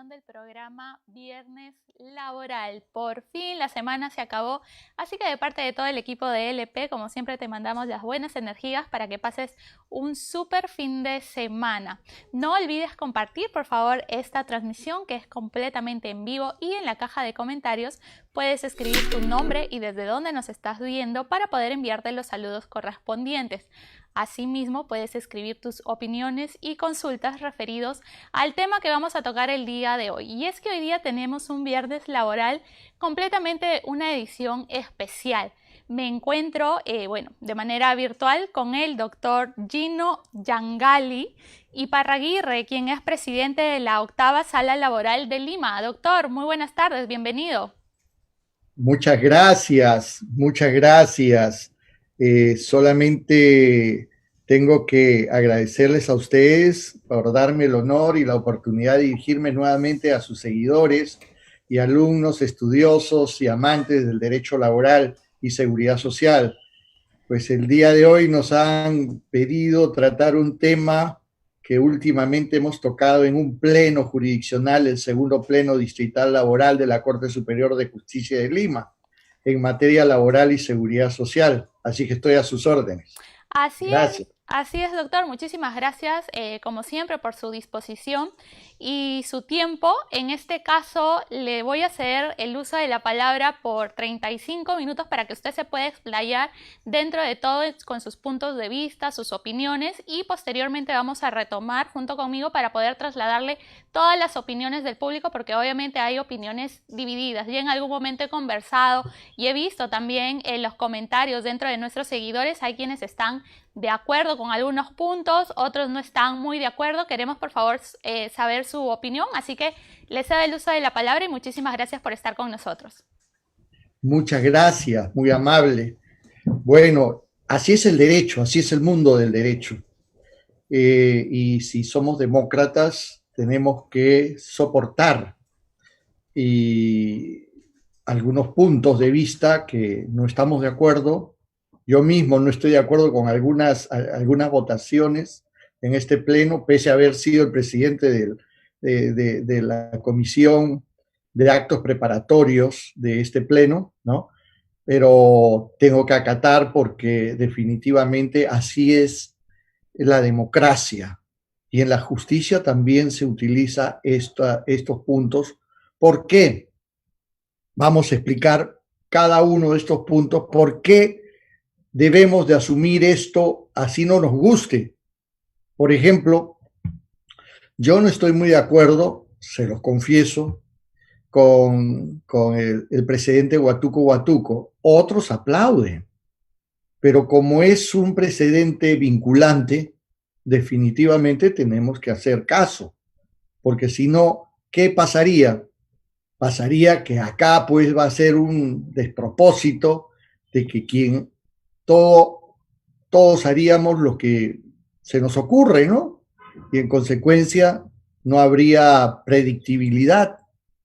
Del programa Viernes Laboral. Por fin la semana se acabó, así que de parte de todo el equipo de LP, como siempre, te mandamos las buenas energías para que pases un súper fin de semana. No olvides compartir, por favor, esta transmisión que es completamente en vivo, y en la caja de comentarios puedes escribir tu nombre y desde dónde nos estás viendo para poder enviarte los saludos correspondientes. Asimismo, puedes escribir tus opiniones y consultas referidos al tema que vamos a tocar el día de hoy. Y es que hoy día tenemos un viernes laboral, completamente una edición especial. Me encuentro, de manera virtual con el doctor Gino Yangali Iparraguirre, quien es presidente de la 8ª Sala Laboral de Lima. Doctor, muy buenas tardes, bienvenido. Muchas gracias, muchas gracias. Solamente tengo que agradecerles a ustedes por darme el honor y la oportunidad de dirigirme nuevamente a sus seguidores y alumnos, estudiosos y amantes del derecho laboral y seguridad social. Pues el día de hoy nos han pedido tratar un tema que últimamente hemos tocado en un pleno jurisdiccional, el segundo pleno distrital laboral de la Corte Superior de Justicia de Lima, en materia laboral y seguridad social. Así que estoy a sus órdenes. Gracias. Así es, doctor. Muchísimas gracias, como siempre, por su disposición y su tiempo. En este caso, le voy a ceder el uso de la palabra por 35 minutos para que usted se pueda explayar dentro de todo con sus puntos de vista, sus opiniones, y posteriormente vamos a retomar junto conmigo para poder trasladarle todas las opiniones del público, porque obviamente hay opiniones divididas. Yo en algún momento he conversado y he visto también en los comentarios dentro de nuestros seguidores, hay quienes están de acuerdo con algunos puntos, otros no están muy de acuerdo. Queremos, por favor, saber su opinión, así que les cedo el uso de la palabra y muchísimas gracias por estar con nosotros. Muchas gracias, muy amable. Bueno, así es el derecho, así es el mundo del derecho. Y si somos demócratas, tenemos que soportar algunos puntos de vista que no estamos de acuerdo. Yo mismo no estoy de acuerdo con algunas votaciones en este pleno, pese a haber sido el presidente de la comisión de actos preparatorios de este pleno, ¿no? Pero tengo que acatar porque definitivamente así es la democracia. Y en la justicia también se utiliza estos puntos. ¿Por qué? Vamos a explicar cada uno de estos puntos, por qué debemos de asumir esto así no nos guste. Por ejemplo, yo no estoy muy de acuerdo, se los confieso, con el presidente Watuco Watuco. Otros aplauden, pero como es un precedente vinculante, definitivamente tenemos que hacer caso, porque si no, ¿qué pasaría? Pasaría que acá pues va a ser un despropósito de que todos haríamos lo que se nos ocurre, ¿no? Y en consecuencia no habría predictibilidad,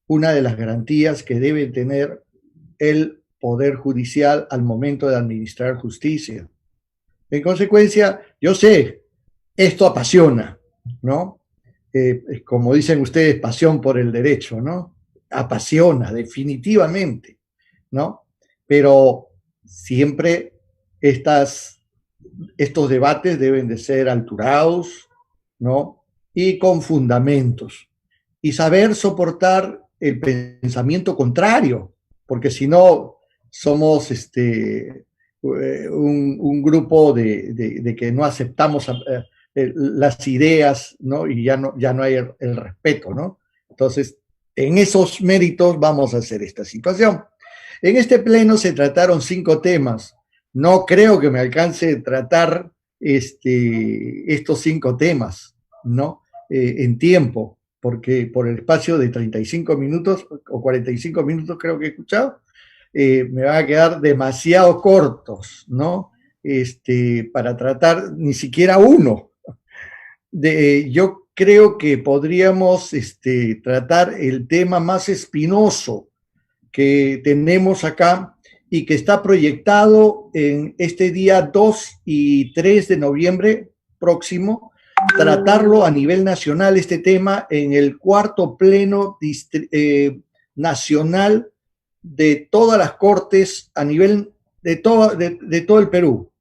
una de las garantías que debe tener el Poder Judicial al momento de administrar justicia. En consecuencia, yo sé, esto apasiona, ¿no? Como dicen ustedes, pasión por el derecho, ¿no? Apasiona, definitivamente, ¿no? Pero siempre estos debates deben de ser alturados, ¿no? Y con fundamentos. Y saber soportar el pensamiento contrario, porque si no somos un grupo de que no aceptamos las ideas, ¿no? Y ya no hay el respeto, ¿no? Entonces, en esos méritos vamos a hacer esta situación. En este pleno se trataron 5 temas. No creo que me alcance tratar estos 5 temas, ¿no? En tiempo, porque por el espacio de 35 minutos o 45 minutos creo que he escuchado, me van a quedar demasiado cortos, ¿no? Para tratar ni siquiera uno. Yo creo que podríamos tratar el tema más espinoso que tenemos acá y que está proyectado en este día 2 y 3 de noviembre próximo, tratarlo a nivel nacional, este tema, en el cuarto pleno nacional de todas las cortes a nivel de todo el Perú,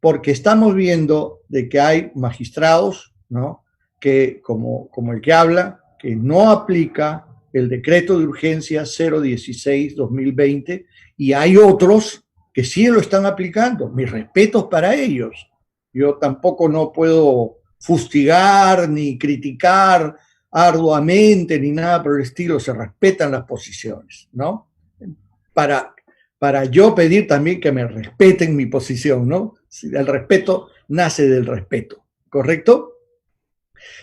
porque estamos viendo de que hay magistrados, ¿no?, que como el que habla, que no aplica el decreto de urgencia 016-2020, y hay otros que sí lo están aplicando. Mis respetos para ellos. Yo tampoco no puedo fustigar ni criticar arduamente ni nada por el estilo, se respetan las posiciones, ¿no? Para yo pedir también que me respeten mi posición, ¿no? El respeto nace del respeto, ¿correcto?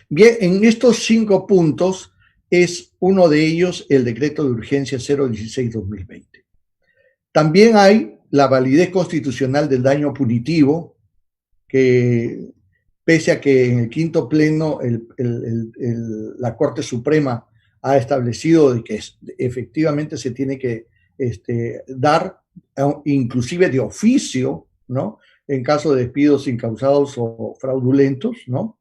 Bien, en estos 5 puntos es uno de ellos el decreto de urgencia 016-2020. También hay la validez constitucional del daño punitivo, que pese a que en el quinto pleno la Corte Suprema ha establecido de que efectivamente se tiene que dar, inclusive de oficio, ¿no?, en caso de despidos incausados o fraudulentos, ¿no?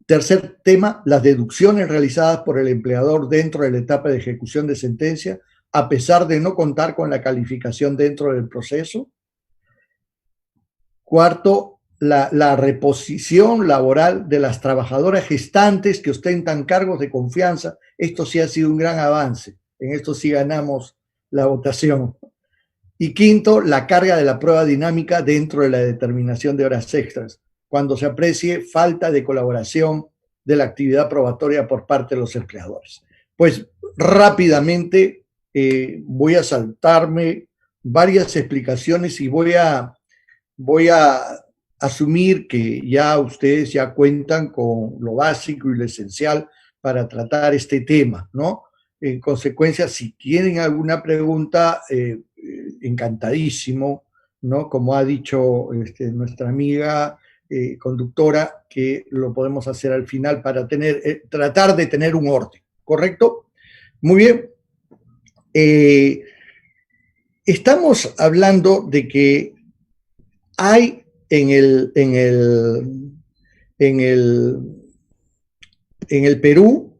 Tercer tema, las deducciones realizadas por el empleador dentro de la etapa de ejecución de sentencia, a pesar de no contar con la calificación dentro del proceso. Cuarto, la reposición laboral de las trabajadoras gestantes que ostentan cargos de confianza. Esto sí ha sido un gran avance. En esto sí ganamos la votación. Y quinto, la carga de la prueba dinámica dentro de la determinación de horas extras, cuando se aprecie falta de colaboración de la actividad probatoria por parte de los empleadores. Pues rápidamente voy a saltarme varias explicaciones y voy a asumir que ya ustedes ya cuentan con lo básico y lo esencial para tratar este tema, ¿no? En consecuencia, si tienen alguna pregunta, encantadísimo, ¿no? Como ha dicho nuestra amiga conductora, que lo podemos hacer al final para tratar de tener un orden, ¿correcto? Muy bien. Estamos hablando de que hay en el Perú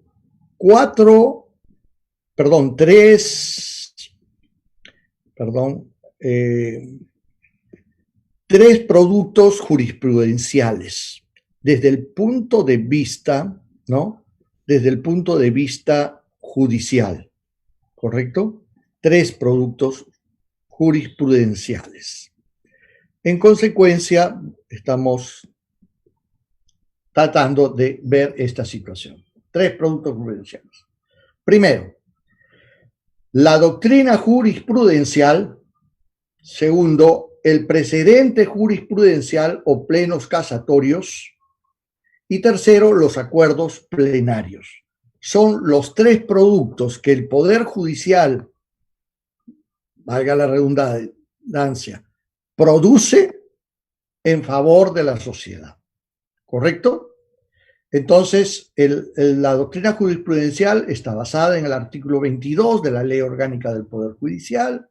tres productos jurisprudenciales desde el punto de vista, ¿no?, desde el punto de vista judicial, ¿correcto? 3 productos jurisprudenciales. En consecuencia, estamos tratando de ver esta situación. 3 productos jurisprudenciales. Primero, la doctrina jurisprudencial. Segundo, el precedente jurisprudencial o plenos casatorios. Y tercero, los acuerdos plenarios. Son los 3 productos que el Poder Judicial, valga la redundancia, produce en favor de la sociedad, ¿correcto? Entonces, la doctrina jurisprudencial está basada en el artículo 22 de la Ley Orgánica del Poder Judicial.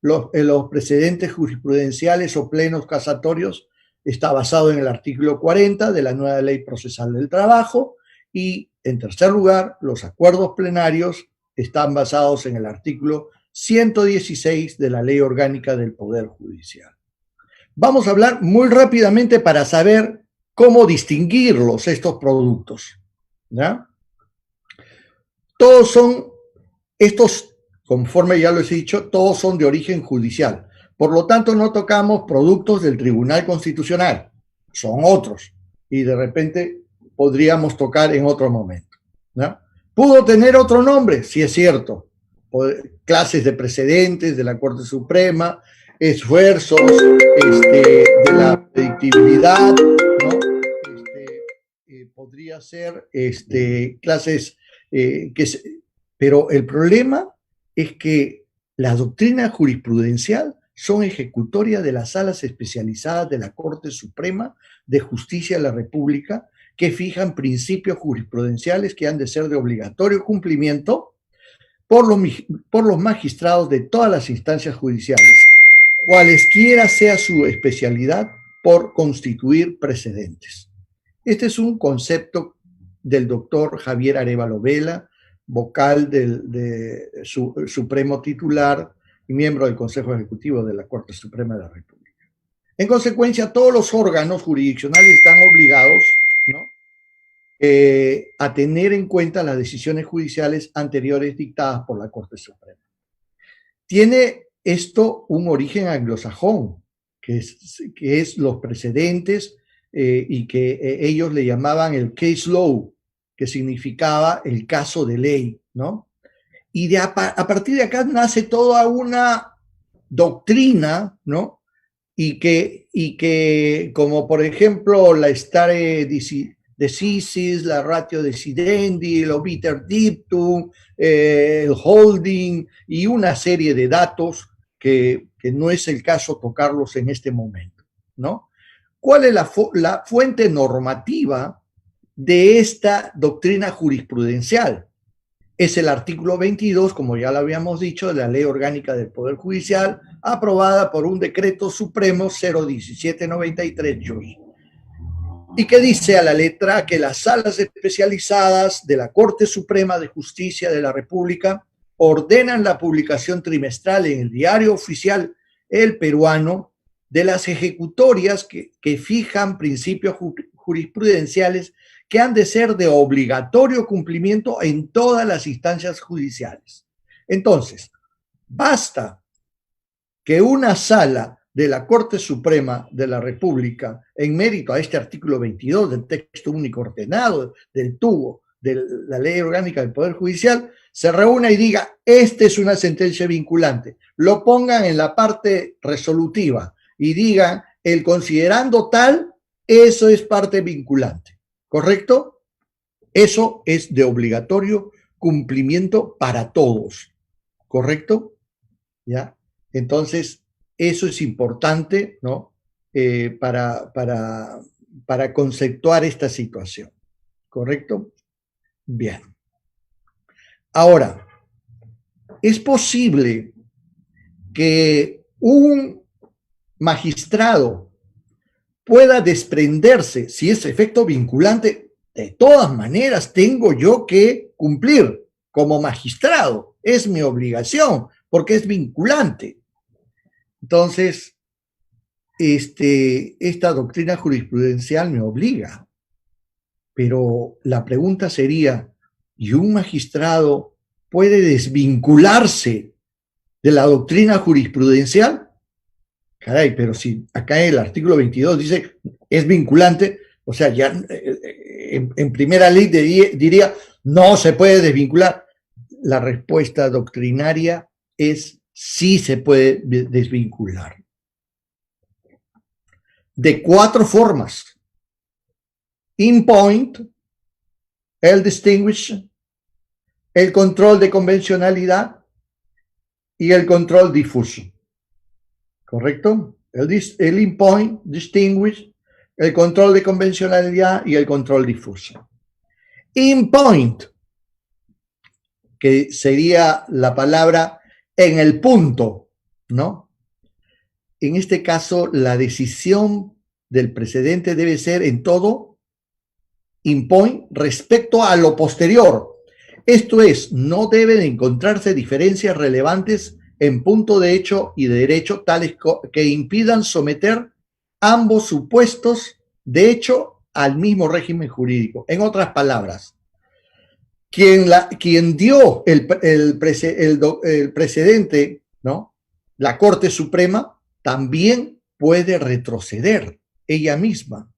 Los precedentes jurisprudenciales o plenos casatorios está basado en el artículo 40 de la nueva Ley Procesal del Trabajo. Y, en tercer lugar, los acuerdos plenarios están basados en el artículo 116 de la Ley Orgánica del Poder Judicial. Vamos a hablar muy rápidamente para saber cómo distinguirlos, estos productos, ¿ya? Todos son, estos, conforme ya lo he dicho, todos son de origen judicial. Por lo tanto, no tocamos productos del Tribunal Constitucional, son otros, y de repente podríamos tocar en otro momento, ¿ya? ¿Pudo tener otro nombre? Sí, es cierto. Clases de precedentes de la Corte Suprema, esfuerzos de la predictibilidad, ¿no? podría ser clases, pero el problema es que la doctrina jurisprudencial son ejecutorias de las salas especializadas de la Corte Suprema de Justicia de la República, que fijan principios jurisprudenciales que han de ser de obligatorio cumplimiento por los magistrados de todas las instancias judiciales, cualesquiera sea su especialidad, por constituir precedentes. Este es un concepto del doctor Javier Arévalo Vela, vocal del Supremo titular y miembro del Consejo Ejecutivo de la Corte Suprema de la República. En consecuencia, todos los órganos jurisdiccionales están obligados, ¿no?, a tener en cuenta las decisiones judiciales anteriores dictadas por la Corte Suprema. Tiene esto un origen anglosajón, que es los precedentes, y que ellos le llamaban el case law, que significaba el caso de ley, ¿no? Y a partir de acá nace toda una doctrina, ¿no? Y que como por ejemplo la stare decisis, la ratio decidendi, el obiter dictum, el holding y una serie de datos que no es el caso tocarlos en este momento, ¿no? ¿Cuál es la fuente normativa de esta doctrina jurisprudencial? Es el artículo 22, como ya lo habíamos dicho, de la Ley Orgánica del Poder Judicial, aprobada por un decreto supremo 01793, y que dice a la letra que las salas especializadas de la Corte Suprema de Justicia de la República ordenan la publicación trimestral en el Diario Oficial El Peruano de las ejecutorias que fijan principios jurisprudenciales que han de ser de obligatorio cumplimiento en todas las instancias judiciales. Entonces, basta que una sala de la Corte Suprema de la República, en mérito a este artículo 22 del texto único ordenado, del tubo de la Ley Orgánica del Poder Judicial, se reúna y diga, esta es una sentencia vinculante, lo pongan en la parte resolutiva y digan, el considerando tal, eso es parte vinculante, ¿correcto? Eso es de obligatorio cumplimiento para todos, ¿correcto? ¿Ya? Entonces, eso es importante, ¿no? Para conceptuar esta situación, ¿correcto? Bien. Ahora, es posible que un magistrado pueda desprenderse, si es efecto vinculante, de todas maneras tengo yo que cumplir como magistrado, es mi obligación, porque es vinculante. Entonces, esta doctrina jurisprudencial me obliga, pero la pregunta sería, ¿y un magistrado puede desvincularse de la doctrina jurisprudencial? Caray, pero si acá en el artículo 22 dice es vinculante, o sea, ya en primera ley diría no se puede desvincular. La respuesta doctrinaria es sí se puede desvincular. De 4 formas. In point, el distinguish, el control de convencionalidad y el control difuso. ¿Correcto? El in point, distinguish, el control de convencionalidad y el control difuso. In point, que sería la palabra en el punto, ¿no? En este caso, la decisión del precedente debe ser en todo in point respecto a lo posterior. Esto es, no deben encontrarse diferencias relevantes en punto de hecho y de derecho tales que impidan someter ambos supuestos de hecho al mismo régimen jurídico. En otras palabras, quien dio el precedente, ¿no?, la Corte Suprema, también puede retroceder ella misma.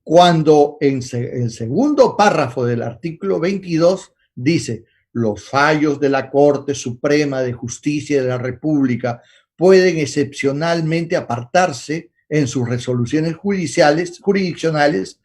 Cuando en el segundo párrafo del artículo 22 dice, los fallos de la Corte Suprema de Justicia de la República pueden excepcionalmente apartarse en sus resoluciones jurisdiccionales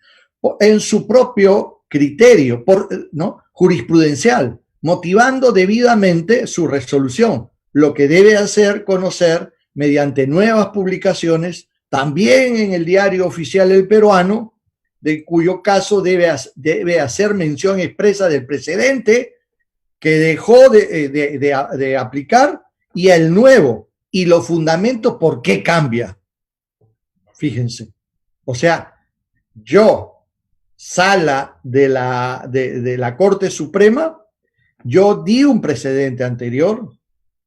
en su propio criterio, ¿no? Jurisprudencial, motivando debidamente su resolución, lo que debe hacer conocer mediante nuevas publicaciones, también en el diario oficial El Peruano, de cuyo caso debe hacer mención expresa del precedente que dejó de aplicar y el nuevo, y los fundamentos por qué cambia. Fíjense. O sea, yo, sala de la Corte Suprema, yo di un precedente anterior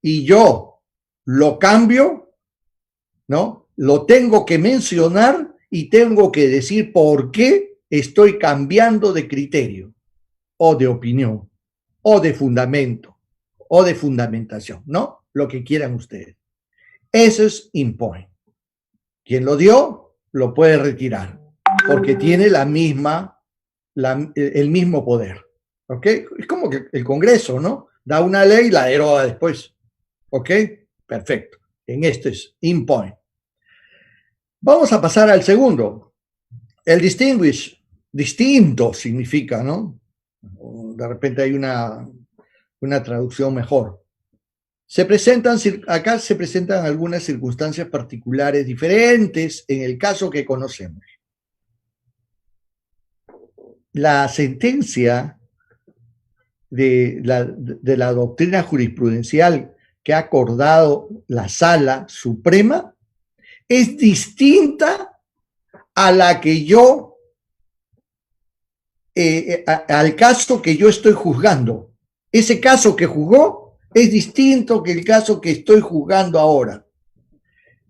y yo lo cambio, ¿no? Lo tengo que mencionar y tengo que decir por qué estoy cambiando de criterio o de opinión o de fundamento o de fundamentación, ¿no? Lo que quieran ustedes. Eso es in-point. Quien lo dio, lo puede retirar, porque tiene el mismo poder. ¿Ok? Es como que el Congreso, ¿no? Da una ley y la deroga después. ¿Ok? Perfecto. En esto es in-point. Vamos a pasar al segundo. El distinguish, distinto significa, ¿no? De repente hay una traducción mejor. Acá se presentan algunas circunstancias particulares diferentes en el caso que conocemos. La sentencia de la doctrina jurisprudencial que ha acordado la Sala Suprema es distinta a la que yo, al caso que yo estoy juzgando. Ese caso que juzgó es distinto que el caso que estoy juzgando ahora.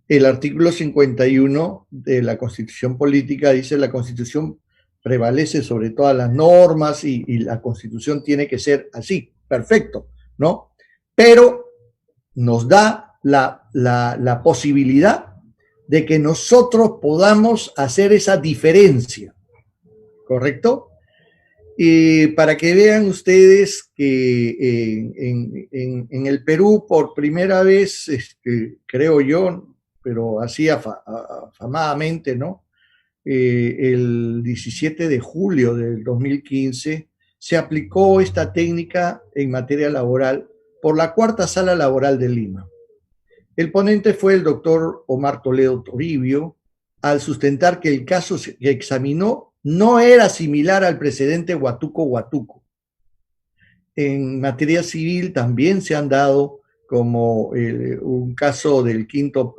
El artículo 51 de la Constitución Política dice: la Constitución prevalece sobre todas las normas y la Constitución tiene que ser así, perfecto, ¿no? Pero nos da la posibilidad de que nosotros podamos hacer esa diferencia, ¿correcto? Y para que vean ustedes que en el Perú, por primera vez, creo yo, pero así afamadamente, ¿no? El 17 de julio del 2015 se aplicó esta técnica en materia laboral por la Cuarta Sala Laboral de Lima. El ponente fue el doctor Omar Toledo Toribio, al sustentar que el caso que examinó no era similar al precedente Huatuco. En materia civil también se han dado como un caso del quinto,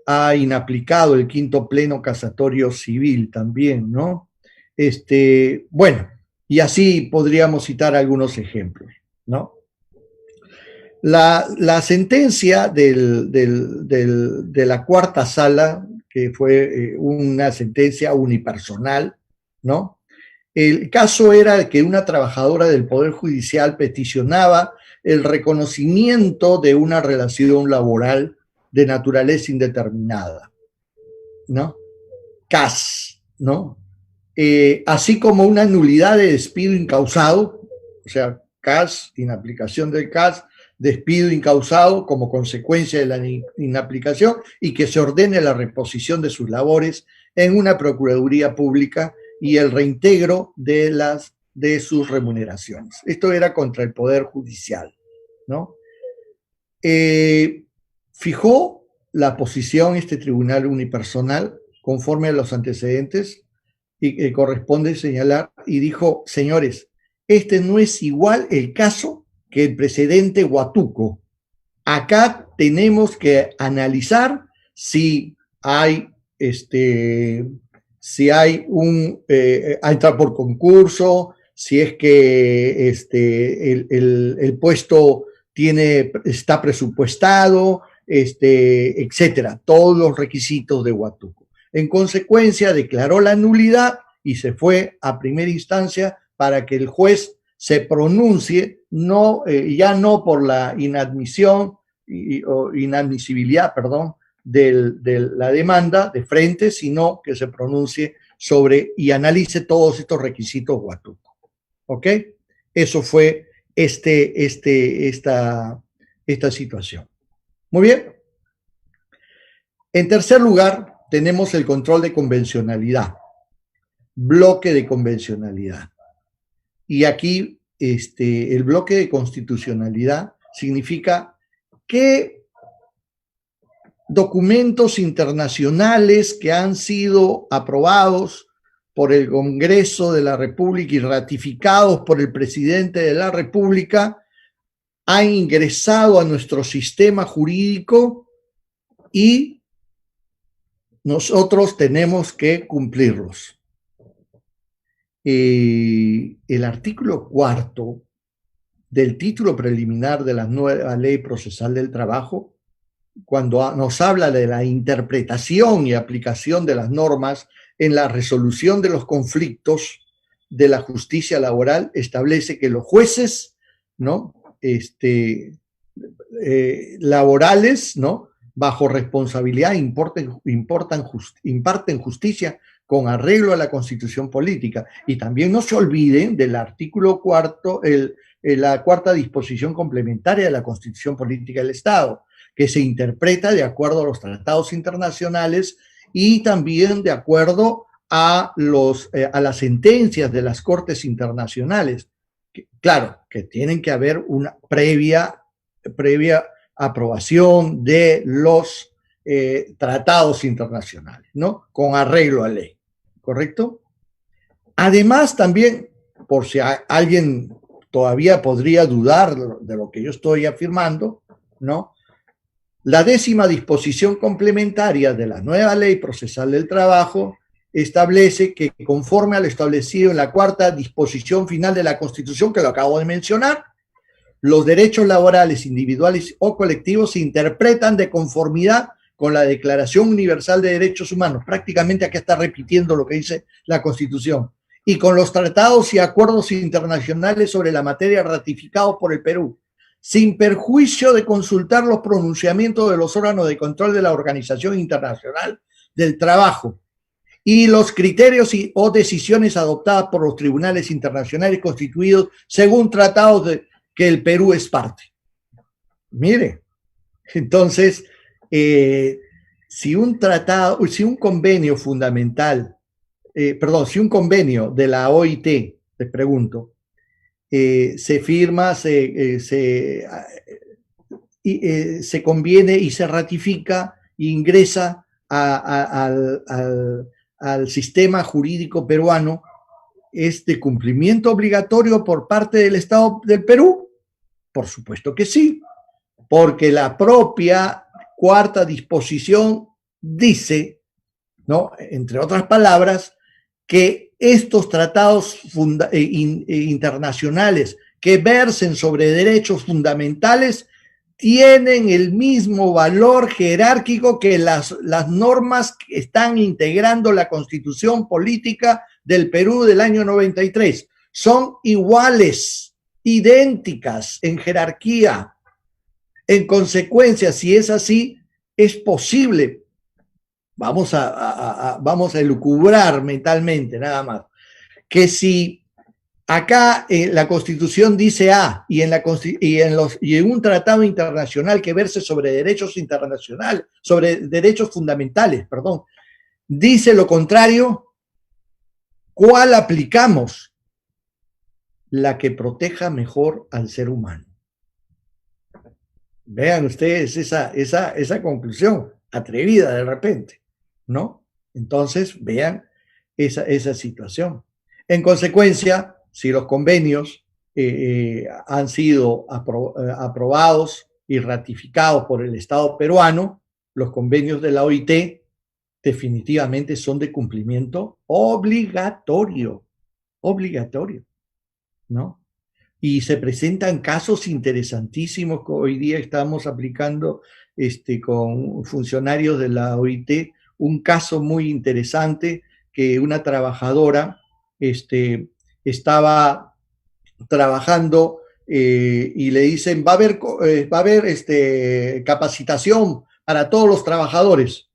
ha inaplicado el quinto pleno casatorio civil también, ¿no? Bueno, y así podríamos citar algunos ejemplos, ¿no? La sentencia de la cuarta sala, que fue una sentencia unipersonal, ¿no? El caso era que una trabajadora del Poder Judicial peticionaba el reconocimiento de una relación laboral de naturaleza indeterminada, ¿no? CAS, ¿no? Así como una nulidad de despido incausado, o sea, CAS, inaplicación del CAS, despido incausado como consecuencia de la inaplicación, y que se ordene la reposición de sus labores en una procuraduría pública y el reintegro de sus remuneraciones. Esto era contra el Poder Judicial, ¿no? Fijó la posición este tribunal unipersonal conforme a los antecedentes y corresponde señalar, y dijo: señores, este no es igual el caso que el precedente Huatuco. Acá tenemos que analizar si hay entra por concurso, si es que el puesto está presupuestado, etcétera, todos los requisitos de Huatuco. En consecuencia, declaró la nulidad y se fue a primera instancia para que el juez se pronuncie, ya no por la inadmisión o inadmisibilidad, perdón, de la demanda de frente, sino que se pronuncie sobre y analice todos estos requisitos Huatuco. ¿Ok? Eso fue esta situación. Muy bien. En tercer lugar, tenemos el control de convencionalidad. bloque de convencionalidad. Y aquí el bloque de constitucionalidad significa que documentos internacionales que han sido aprobados por el Congreso de la República y ratificados por el presidente de la República han ingresado a nuestro sistema jurídico y nosotros tenemos que cumplirlos. El artículo 4 del título preliminar de la nueva Ley Procesal del Trabajo, cuando nos habla de la interpretación y aplicación de las normas en la resolución de los conflictos de la justicia laboral, establece que los jueces, ¿no? Laborales, ¿no? Bajo responsabilidad imparten justicia con arreglo a la Constitución política. Y también no se olviden del artículo 4, la cuarta disposición complementaria de la Constitución política del Estado, que se interpreta de acuerdo a los tratados internacionales y también de acuerdo a las sentencias de las cortes internacionales. Claro, que tienen que haber una previa aprobación de los tratados internacionales, ¿no? Con arreglo a ley, ¿correcto? Además, también, por si alguien todavía podría dudar de lo que yo estoy afirmando, ¿no? La 10ª disposición complementaria de la nueva Ley Procesal del Trabajo establece que, conforme a lo establecido en la 4ª disposición final de la Constitución, que lo acabo de mencionar, los derechos laborales individuales o colectivos se interpretan de conformidad con la Declaración Universal de Derechos Humanos. Prácticamente aquí está repitiendo lo que dice la Constitución. Y con los tratados y acuerdos internacionales sobre la materia ratificados por el Perú, sin perjuicio de consultar los pronunciamientos de los órganos de control de la Organización Internacional del Trabajo y los criterios o decisiones adoptadas por los tribunales internacionales constituidos según tratados que el Perú es parte. Mire, entonces, si un convenio fundamental, si un convenio de la OIT, les pregunto, se firma, se conviene y se ratifica e ingresa al sistema jurídico peruano, ¿es de cumplimiento obligatorio por parte del Estado del Perú? Por supuesto que sí, porque la propia 4ª disposición dice, ¿no?, entre otras palabras, que estos tratados internacionales que versen sobre derechos fundamentales tienen el mismo valor jerárquico que las normas que están integrando la Constitución política del Perú del año 93. Son iguales, idénticas en jerarquía. En consecuencia, si es así, es posible. Vamos a elucubrar mentalmente, nada más, que si acá la Constitución dice A y en un tratado internacional que verse sobre derechos internacionales, sobre derechos fundamentales, perdón, dice lo contrario, ¿cuál aplicamos? La que proteja mejor al ser humano. Vean ustedes esa conclusión atrevida de repente, ¿no? Entonces, vean esa situación. En consecuencia, si los convenios han sido aprobados y ratificados por el Estado peruano, los convenios de la OIT definitivamente son de cumplimiento obligatorio, ¿no? Y se presentan casos interesantísimos que hoy día estamos aplicando con funcionarios de la OIT, un caso muy interesante que una trabajadora estaba trabajando y le dicen va a haber capacitación para todos los trabajadores,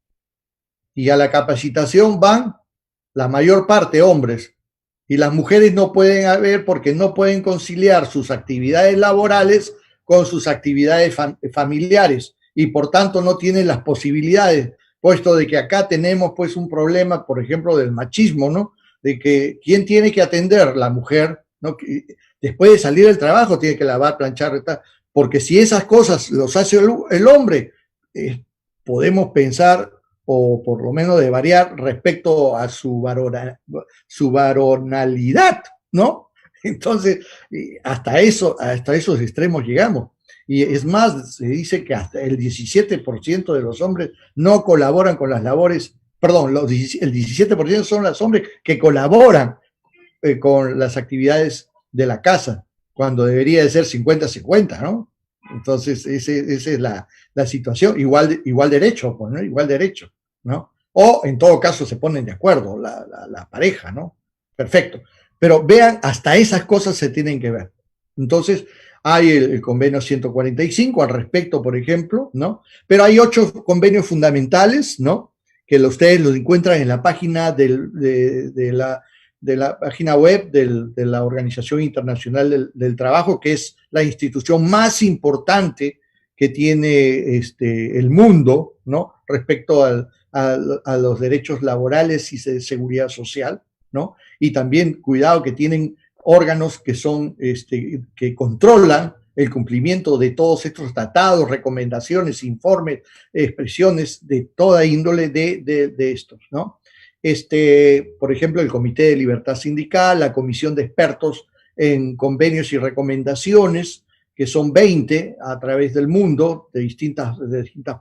y a la capacitación van la mayor parte hombres, y las mujeres no pueden haber porque no pueden conciliar sus actividades laborales con sus actividades familiares, y por tanto no tienen las posibilidades, puesto de que acá tenemos pues un problema, por ejemplo, del machismo, ¿no? de que quién tiene que atender, la mujer, ¿no? Que después de salir del trabajo tiene que lavar, planchar, porque si esas cosas los hace el hombre, podemos pensar, o por lo menos de variar, respecto a su varonalidad, ¿no? Entonces, hasta esos extremos llegamos. Y es más, se dice que hasta el 17% de los hombres no colaboran con las labores, perdón, el 17% son los hombres que colaboran con las actividades de la casa, cuando debería de ser 50-50, ¿no? Entonces, esa es la situación. Igual derecho, pues, ¿no? Igual derecho, ¿no? O en todo caso se ponen de acuerdo la pareja, ¿no? Perfecto. Pero vean, hasta esas cosas se tienen que ver. Entonces, hay el convenio 145 al respecto, por ejemplo, ¿no? Pero hay 8 convenios fundamentales, ¿no? Que ustedes los encuentran en la página de la página web de la Organización Internacional del Trabajo, que es la institución más importante que tiene el mundo, ¿no? Respecto a los derechos laborales y de seguridad social, ¿no? Y también, cuidado, que tienen órganos que son, que controlan el cumplimiento de todos estos tratados, recomendaciones, informes, expresiones de toda índole de estos, ¿no? Por ejemplo, el Comité de Libertad Sindical, la Comisión de Expertos en Convenios y Recomendaciones, que son 20 a través del mundo, de distintas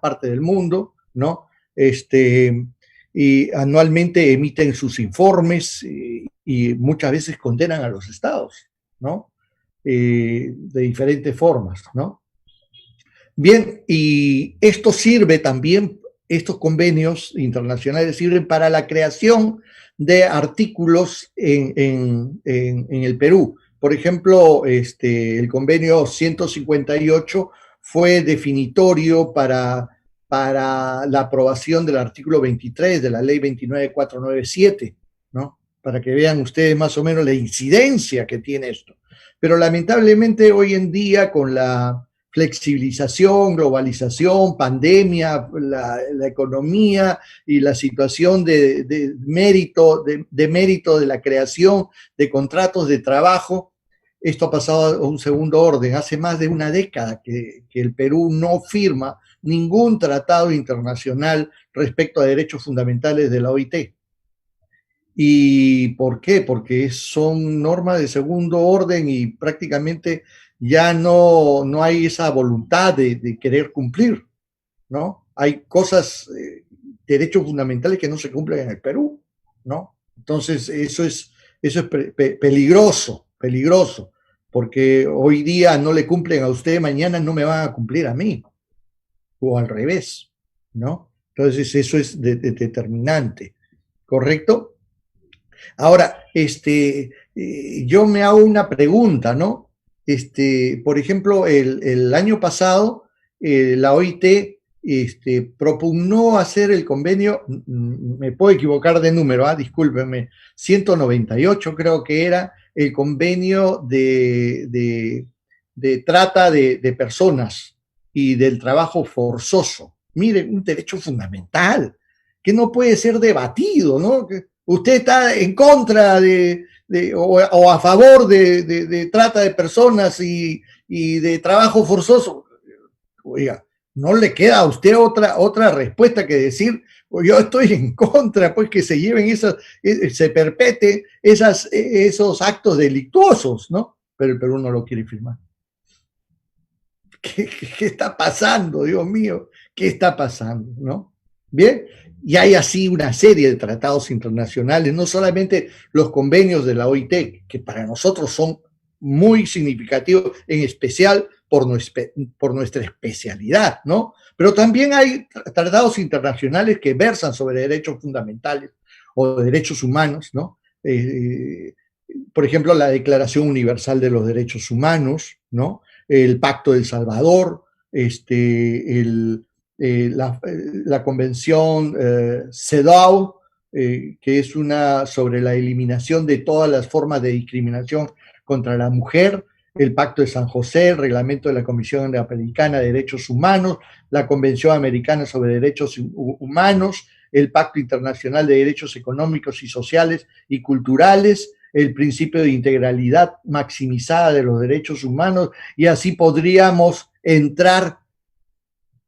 partes del mundo, ¿no? Y anualmente emiten sus informes y muchas veces condenan a los estados, ¿no? De diferentes formas, ¿no? Bien, y esto sirve también, estos convenios internacionales sirven para la creación de artículos en el Perú. Por ejemplo, el convenio 158 fue definitorio para la aprobación del artículo 23 de la ley 29497, ¿no? Para que vean ustedes más o menos la incidencia que tiene esto. Pero lamentablemente hoy en día, con la flexibilización, globalización, pandemia, la economía y la situación de mérito de la creación de contratos de trabajo, esto ha pasado a un segundo orden. Hace más de una década que el Perú no firma ningún tratado internacional respecto a derechos fundamentales de la OIT. ¿Y por qué? Porque son normas de segundo orden y prácticamente ya no hay esa voluntad de querer cumplir, ¿no? Hay cosas, derechos fundamentales que no se cumplen en el Perú, ¿no? Entonces, eso es peligroso, porque hoy día no le cumplen a usted, mañana no me van a cumplir a mí, o al revés, ¿no? Entonces, eso es determinante, ¿correcto? Ahora, yo me hago una pregunta, ¿no? Por ejemplo, el año pasado, la OIT propugnó hacer el convenio, me puedo equivocar de número, discúlpenme, 198 creo que era el convenio de trata de personas y del trabajo forzoso. Miren, un derecho fundamental que no puede ser debatido, ¿no? Usted está en contra o a favor de trata de personas y de trabajo forzoso. Oiga, no le queda a usted otra respuesta que decir, yo estoy en contra, pues que se lleven se perpetren esos actos delictuosos, ¿no? Pero el Perú no lo quiere firmar. ¿Qué está pasando, Dios mío? ¿Qué está pasando, no? Bien, y hay así una serie de tratados internacionales, no solamente los convenios de la OIT, que para nosotros son muy significativos, en especial por nuestra especialidad, ¿no? Pero también hay tratados internacionales que versan sobre derechos fundamentales o derechos humanos, ¿no? Por ejemplo, la Declaración Universal de los Derechos Humanos, ¿no? El Pacto del Salvador, la Convención CEDAW, que es sobre la eliminación de todas las formas de discriminación contra la mujer, el Pacto de San José, el Reglamento de la Comisión Interamericana de Derechos Humanos, la Convención Americana sobre Derechos Humanos, el Pacto Internacional de Derechos Económicos y Sociales y Culturales, el principio de integralidad maximizada de los derechos humanos, y así podríamos entrar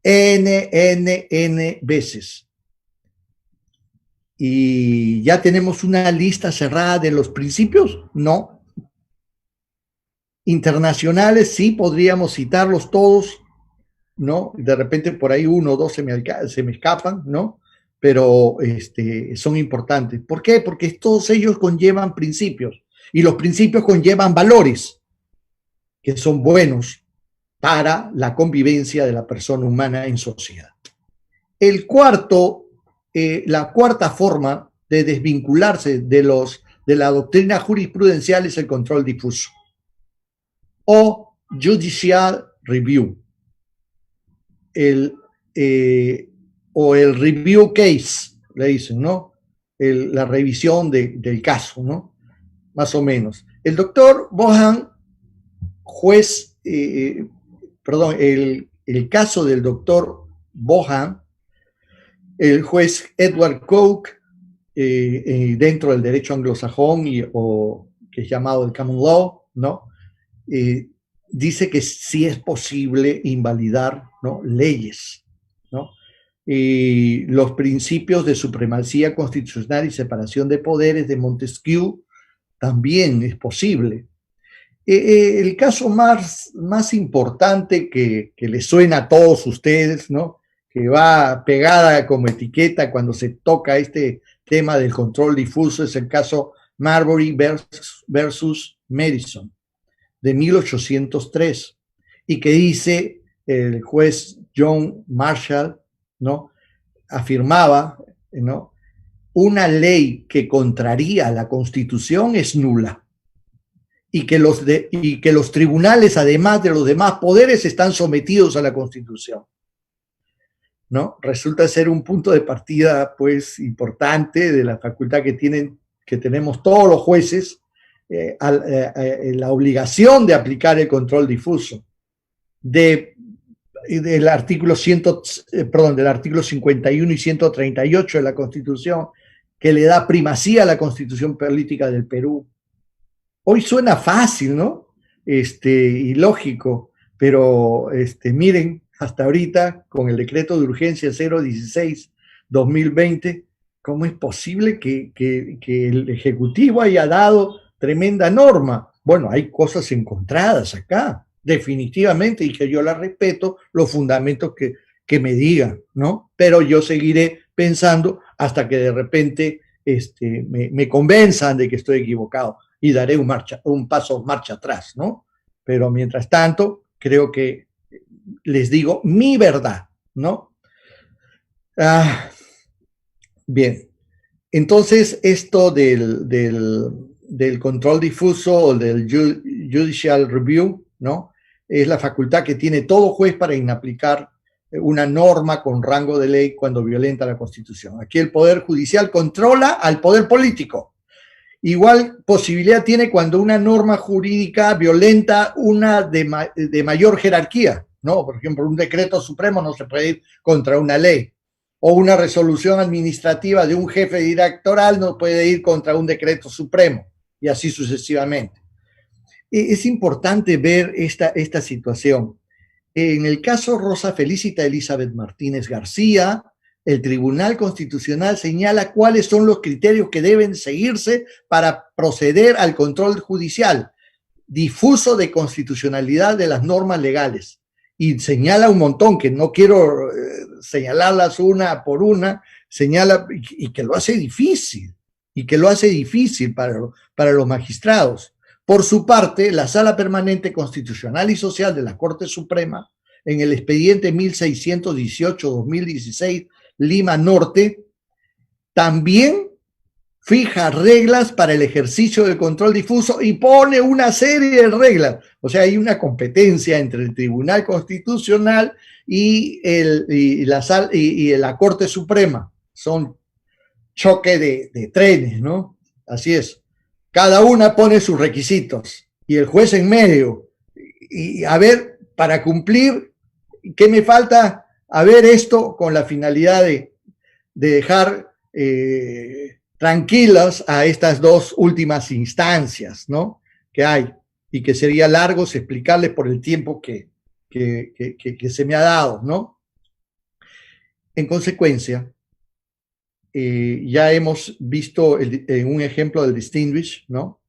N veces. ¿Y ya tenemos una lista cerrada de los principios? No. Internacionales, sí, podríamos citarlos todos, ¿no? De repente por ahí uno o dos se me escapan, ¿no? Pero son importantes. ¿Por qué? Porque todos ellos conllevan principios, y los principios conllevan valores que son buenos para la convivencia de la persona humana en sociedad. La cuarta forma de desvincularse de la doctrina jurisprudencial es el control difuso o judicial review, o el review case, le dicen, ¿no? La revisión del caso, ¿no? Más o menos. El doctor Bohan, el caso del doctor Bohan, el juez Edward Coke, dentro del derecho anglosajón, o que es llamado el common law, ¿no? Dice que sí es posible invalidar, ¿no?, leyes, ¿no? Y los principios de supremacía constitucional y separación de poderes de Montesquieu también es posible. El caso más importante que le suena a todos ustedes, ¿no?, que va pegada como etiqueta cuando se toca este tema del control difuso, es el caso Marbury versus Madison, de 1803, y que dice el juez John Marshall, ¿no?, afirmaba, ¿no?, una ley que contraría la Constitución es nula, y que los tribunales, además de los demás poderes, están sometidos a la Constitución, ¿no? Resulta ser un punto de partida, pues, importante de la facultad que tenemos todos los jueces, la obligación de aplicar el control difuso del artículo 51 y 138 de la Constitución, que le da primacía a la Constitución política del Perú. Hoy suena fácil, ¿no? Y lógico, pero miren, hasta ahorita, con el decreto de urgencia 016-2020, ¿cómo es posible que el Ejecutivo haya dado tremenda norma? Bueno, hay cosas encontradas acá, definitivamente, y que yo las respeto, los fundamentos que me digan, ¿no? Pero yo seguiré pensando hasta que de repente me convenzan de que estoy equivocado, y daré un paso marcha atrás, ¿no? Pero mientras tanto, creo que les digo mi verdad, ¿no? Bien, entonces esto del control difuso o del judicial review, ¿no?, es la facultad que tiene todo juez para inaplicar una norma con rango de ley cuando violenta la Constitución. Aquí el Poder Judicial controla al Poder Político. Igual posibilidad tiene cuando una norma jurídica violenta una de mayor jerarquía, ¿no? Por ejemplo, un decreto supremo no se puede ir contra una ley, o una resolución administrativa de un jefe directoral no puede ir contra un decreto supremo, y así sucesivamente. Es importante ver esta situación. En el caso Rosa Felicita Elizabeth Martínez García, el Tribunal Constitucional señala cuáles son los criterios que deben seguirse para proceder al control judicial difuso de constitucionalidad de las normas legales. Y señala un montón, que no quiero señalarlas una por una, señala, y que lo hace difícil, para los magistrados. Por su parte, la Sala Permanente Constitucional y Social de la Corte Suprema, en el expediente 1618-2016, Lima Norte, también fija reglas para el ejercicio del control difuso y pone una serie de reglas. O sea, hay una competencia entre el Tribunal Constitucional y la Corte Suprema. Son choque de trenes, ¿no? Así es. Cada una pone sus requisitos y el juez en medio. Y a ver, para cumplir, ¿qué me falta? A ver esto con la finalidad de dejar tranquilas a estas dos últimas instancias, ¿no? Que hay, y que sería largo explicarles por el tiempo que se me ha dado, ¿no? En consecuencia, ya hemos visto un ejemplo del distinguish, ¿no?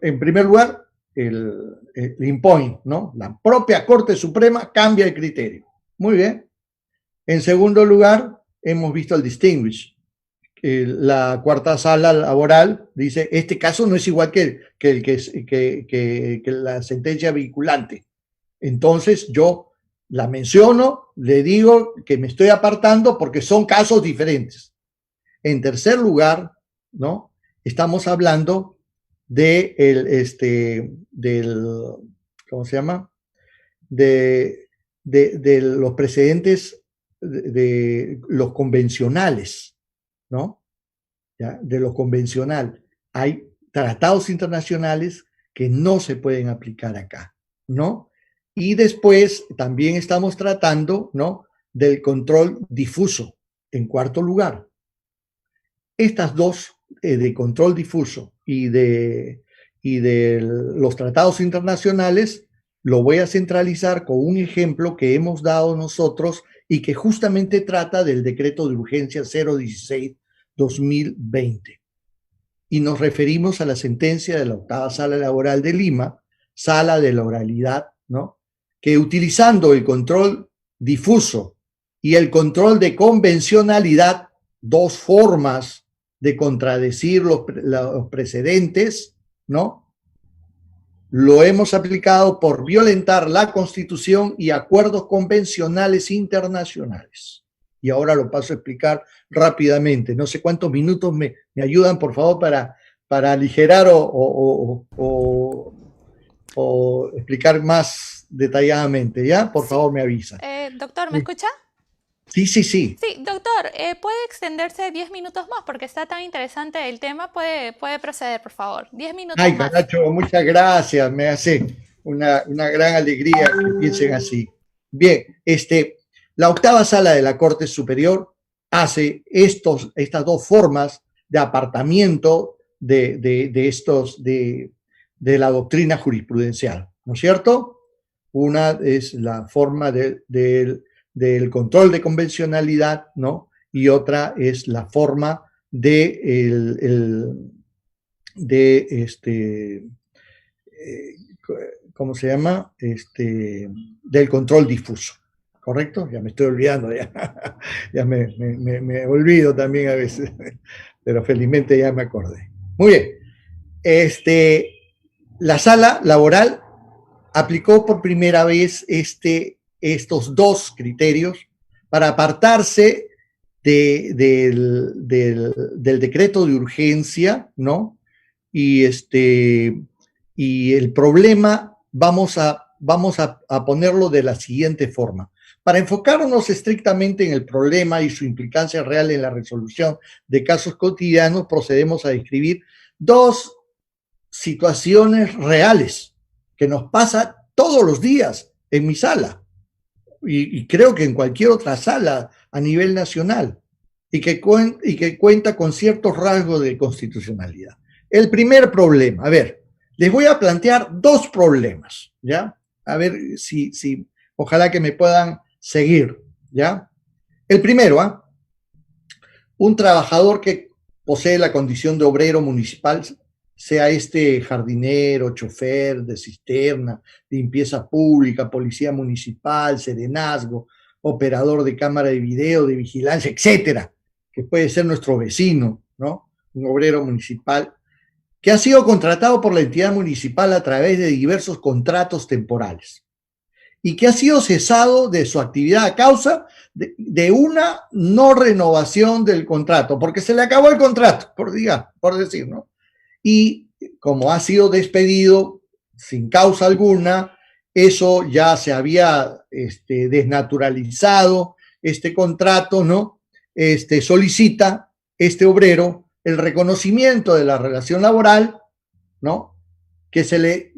En primer lugar, el in-point, ¿no? La propia Corte Suprema cambia el criterio. Muy bien. En segundo lugar, hemos visto el distinguish. La cuarta sala laboral dice, este caso no es igual que la sentencia vinculante. Entonces yo la menciono, le digo que me estoy apartando porque son casos diferentes. En tercer lugar, ¿no? Estamos hablando ¿cómo se llama? De los precedentes de los convencionales, ¿no? ¿Ya? De lo convencional. Hay tratados internacionales que no se pueden aplicar acá, ¿no? Y después también estamos tratando, ¿no? Del control difuso, en cuarto lugar. Estas dos, de control difuso y de los tratados internacionales, lo voy a centralizar con un ejemplo que hemos dado nosotros y que justamente trata del decreto de urgencia 016-2020. Y nos referimos a la sentencia de la octava sala laboral de Lima, sala de la oralidad, ¿no? Que utilizando el control difuso y el control de convencionalidad, dos formas de contradecir los precedentes, ¿no? Lo hemos aplicado por violentar la Constitución y acuerdos convencionales internacionales. Y ahora lo paso a explicar rápidamente. No sé cuántos minutos me ayudan, por favor, para aligerar o explicar más detalladamente, ¿ya? Por favor, me avisa. Doctor, ¿me escucha? Sí, sí, sí. Sí, doctor, puede extenderse 10 minutos más porque está tan interesante el tema. Puede proceder, por favor. 10 minutos Ay, más. Caracho, muchas gracias. Me hace una gran alegría que piensen así. Bien, la octava sala de la Corte Superior hace estas dos formas de apartamiento de la doctrina jurisprudencial, ¿no es cierto? Una es la forma del control de convencionalidad, ¿no? Y otra es la forma ¿cómo se llama? Del control difuso, ¿correcto? Ya me estoy olvidando, ya me olvido también a veces, pero felizmente ya me acordé. Muy bien, la sala laboral aplicó por primera vez estos dos criterios para apartarse del decreto de urgencia, ¿no? Y el problema vamos a ponerlo de la siguiente forma. Para enfocarnos estrictamente en el problema y su implicancia real en la resolución de casos cotidianos, procedemos a describir dos situaciones reales que nos pasa todos los días en mi sala y creo que en cualquier otra sala a nivel nacional y que cuenta con ciertos rasgos de constitucionalidad. El primer problema, a ver, les voy a plantear dos problemas, ¿ya? A ver si ojalá que me puedan seguir, ¿ya? El primero, un trabajador que posee la condición de obrero municipal, sea jardinero, chofer de cisterna, limpieza pública, policía municipal, serenazgo, operador de cámara de video, de vigilancia, etcétera, que puede ser nuestro vecino, ¿no? Un obrero municipal que ha sido contratado por la entidad municipal a través de diversos contratos temporales y que ha sido cesado de su actividad a causa de una no renovación del contrato, porque se le acabó el contrato, por decir, ¿no? Y como ha sido despedido sin causa alguna, eso ya se había desnaturalizado, este contrato, ¿no? Solicita este obrero el reconocimiento de la relación laboral, ¿no? Que se le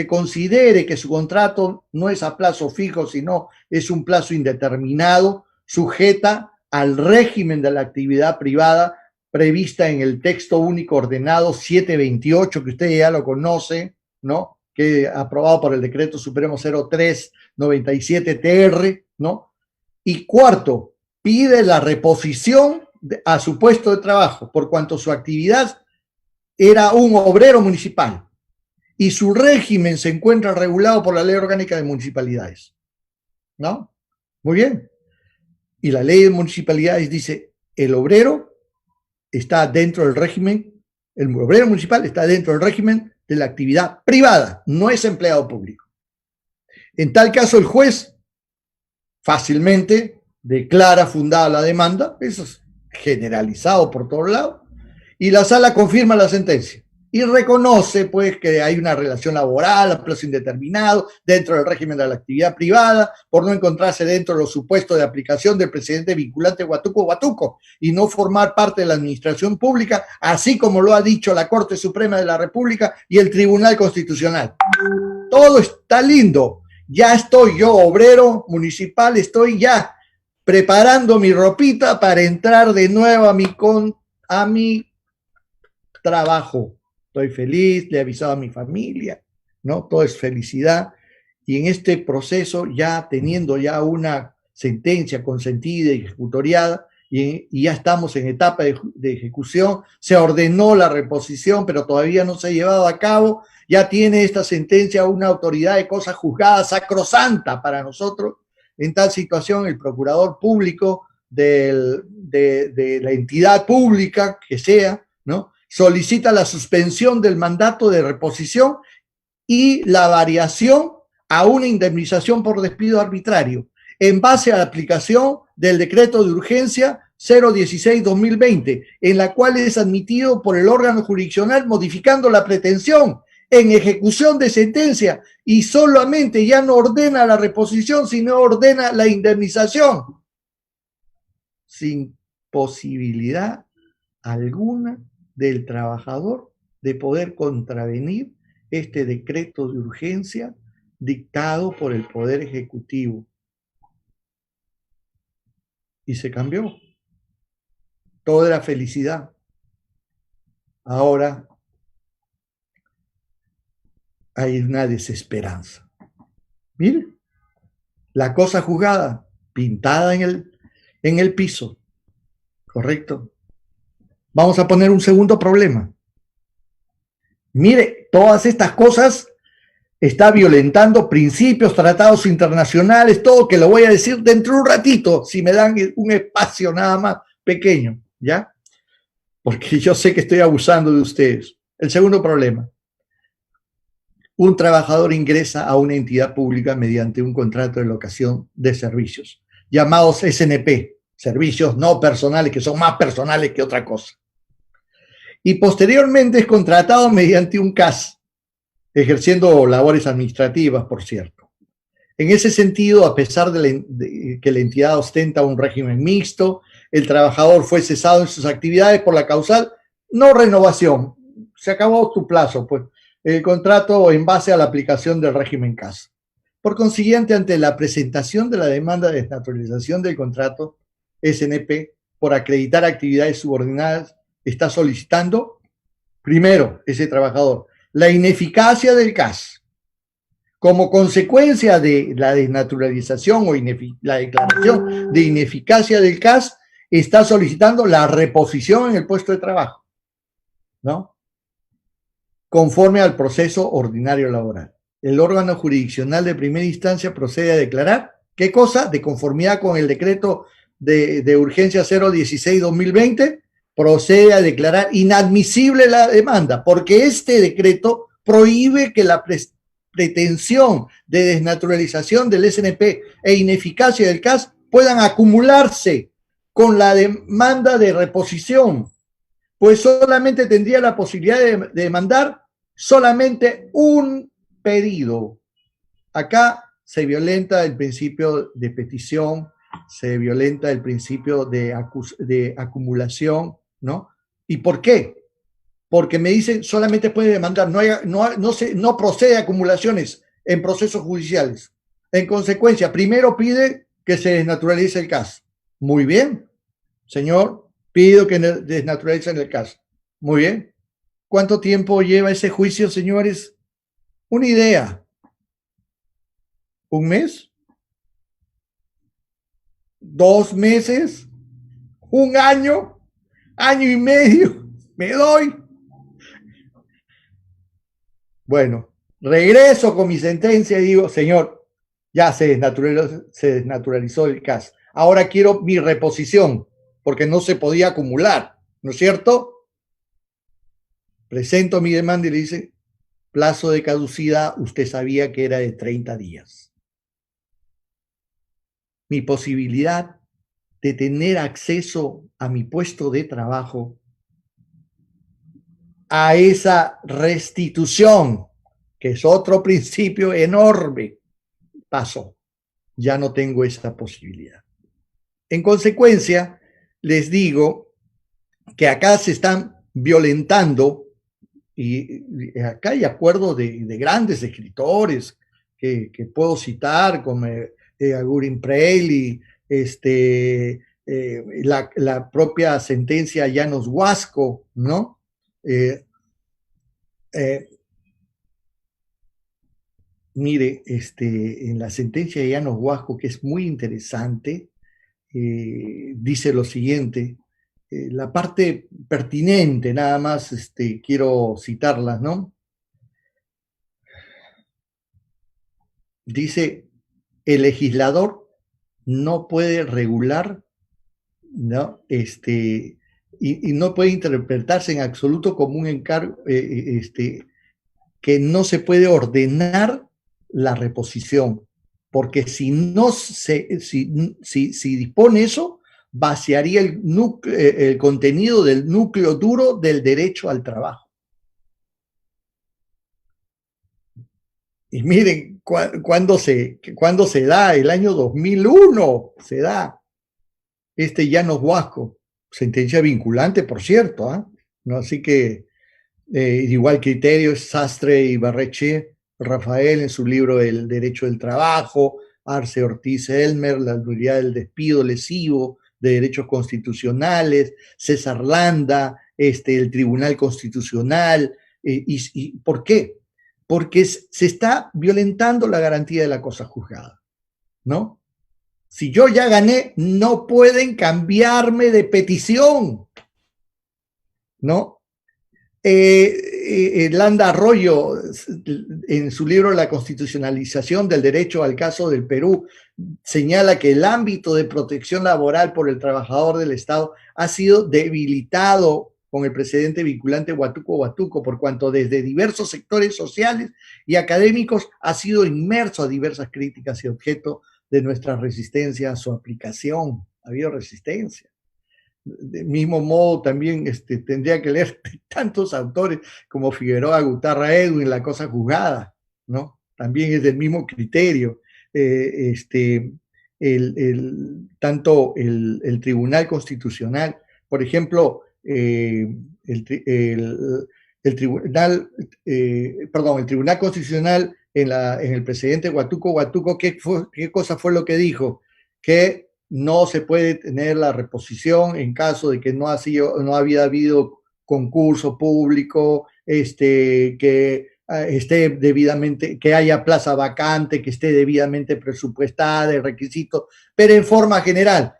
considere que su contrato no es a plazo fijo, sino es un plazo indeterminado, sujeta al régimen de la actividad privada prevista en el texto único ordenado 728, que usted ya lo conoce, ¿no? Que aprobado por el decreto supremo 0397-TR, ¿no? Y cuarto, pide la reposición a su puesto de trabajo por cuanto su actividad era un obrero municipal y su régimen se encuentra regulado por la Ley Orgánica de Municipalidades, ¿no? Muy bien. Y la Ley de Municipalidades dice, el obrero está dentro del régimen, el obrero municipal está dentro del régimen de la actividad privada, no es empleado público. En tal caso, el juez fácilmente declara fundada la demanda, eso es generalizado por todos lados, y la sala confirma la sentencia y reconoce pues que hay una relación laboral a plazo indeterminado dentro del régimen de la actividad privada por no encontrarse dentro de los supuestos de aplicación del precedente vinculante Huatuco y no formar parte de la administración pública, así como lo ha dicho la Corte Suprema de la República y el Tribunal Constitucional. Todo está lindo. Ya estoy yo, obrero municipal, estoy ya preparando mi ropita para entrar de nuevo a mi trabajo. Estoy feliz, le he avisado a mi familia, ¿no? Todo es felicidad. Y en este proceso, ya teniendo ya una sentencia consentida y ejecutoriada, y ya estamos en etapa de ejecución, se ordenó la reposición, pero todavía no se ha llevado a cabo. Ya tiene esta sentencia una autoridad de cosas juzgadas sacrosanta para nosotros. En tal situación, el procurador público de la entidad pública que sea, ¿no?, solicita la suspensión del mandato de reposición y la variación a una indemnización por despido arbitrario en base a la aplicación del decreto de urgencia 016-2020, en la cual es admitido por el órgano jurisdiccional modificando la pretensión en ejecución de sentencia y solamente ya no ordena la reposición, sino ordena la indemnización, sin posibilidad alguna del trabajador de poder contravenir este decreto de urgencia dictado por el Poder Ejecutivo. Y se cambió. Todo era felicidad. Ahora hay una desesperanza. Miren, la cosa juzgada, pintada en el piso. ¿Correcto? Vamos a poner un segundo problema. Mire, todas estas cosas está violentando principios, tratados internacionales, todo, que lo voy a decir dentro de un ratito, si me dan un espacio nada más pequeño, ¿ya? Porque yo sé que estoy abusando de ustedes. El segundo problema. Un trabajador ingresa a una entidad pública mediante un contrato de locación de servicios, llamados SNP, servicios no personales, que son más personales que otra cosa. Y posteriormente es contratado mediante un CAS, ejerciendo labores administrativas, por cierto. En ese sentido, a pesar de que la entidad ostenta un régimen mixto, el trabajador fue cesado en sus actividades por la causal no renovación. Se acabó tu plazo, pues, el contrato en base a la aplicación del régimen CAS. Por consiguiente, ante la presentación de la demanda de desnaturalización del contrato SNP por acreditar actividades subordinadas, está solicitando, primero, ese trabajador, la ineficacia del CAS. Como consecuencia de la desnaturalización o la declaración de ineficacia del CAS, está solicitando la reposición en el puesto de trabajo, ¿no?, conforme al proceso ordinario laboral. El órgano jurisdiccional de primera instancia procede a declarar, ¿qué cosa? De conformidad con el decreto de urgencia 016-2020, procede a declarar inadmisible la demanda, porque este decreto prohíbe que la pretensión de desnaturalización del SNP e ineficacia del CAS puedan acumularse con la demanda de reposición, pues solamente tendría la posibilidad de demandar solamente un pedido. Acá se violenta el principio de petición, se violenta el principio de acumulación, ¿no? ¿Y por qué? Porque me dicen solamente puede demandar, no procede a acumulaciones en procesos judiciales. En consecuencia, primero pide que se desnaturalice el CAS. Muy bien, Señor, pido que desnaturalicen el caso. Muy bien. ¿Cuánto tiempo lleva ese juicio, señores? Una idea. ¿Un mes? ¿2 meses? ¿Un año? ¿Año y medio? ¿Me doy? Bueno, regreso con mi sentencia y digo, señor, ya se desnaturalizó el caso. Ahora quiero mi reposición, porque no se podía acumular, ¿no es cierto? Presento mi demanda y le dice, plazo de caducidad, usted sabía que era de 30 días. Mi posibilidad de tener acceso a mi puesto de trabajo, a esa restitución, que es otro principio enorme, pasó. Ya no tengo esa posibilidad. En consecuencia, les digo que acá se están violentando, y acá hay acuerdos de grandes escritores que puedo citar, como Agurin Preili, la propia sentencia Llanos Huasco, ¿no? Mire, en la sentencia de Llanos Huasco, que es muy interesante, dice lo siguiente, la parte pertinente, nada más quiero citarlas, ¿no? Dice, el legislador no puede regular, ¿no? Y no puede interpretarse en absoluto como un encargo, que no se puede ordenar la reposición, porque si no si dispone eso, vaciaría el contenido del núcleo duro del derecho al trabajo. Y miren, cuando se da, el año 2001 se da Llanos Huasco, sentencia vinculante, por cierto, ¿eh? ¿No? Así que igual criterio es Sastre y Barreche, Rafael en su libro El Derecho del Trabajo, Arce Ortiz Elmer, La nulidad del despido lesivo de derechos constitucionales, César Landa, el Tribunal Constitucional. ¿Y por qué? Porque se está violentando la garantía de la cosa juzgada, ¿no? Si yo ya gané, no pueden cambiarme de petición, ¿no? Landa Arroyo, en su libro La constitucionalización del derecho al caso del Perú, señala que el ámbito de protección laboral por el trabajador del Estado ha sido debilitado con el precedente vinculante Huatuco, por cuanto desde diversos sectores sociales y académicos ha sido inmerso a diversas críticas y objeto de nuestra resistencia a su aplicación. Ha habido resistencia. Del mismo modo, también tendría que leer tantos autores como Figueroa, Gutarra, Edwin, La cosa juzgada, ¿no? También es del mismo criterio. Tanto el Tribunal Constitucional, por ejemplo, el Tribunal Constitucional en el presidente Huatuco, ¿qué cosa fue lo que dijo? Que no se puede tener la reposición en caso de que no había habido concurso público, que esté debidamente, que haya plaza vacante, que esté debidamente presupuestada, el requisito, pero en forma general.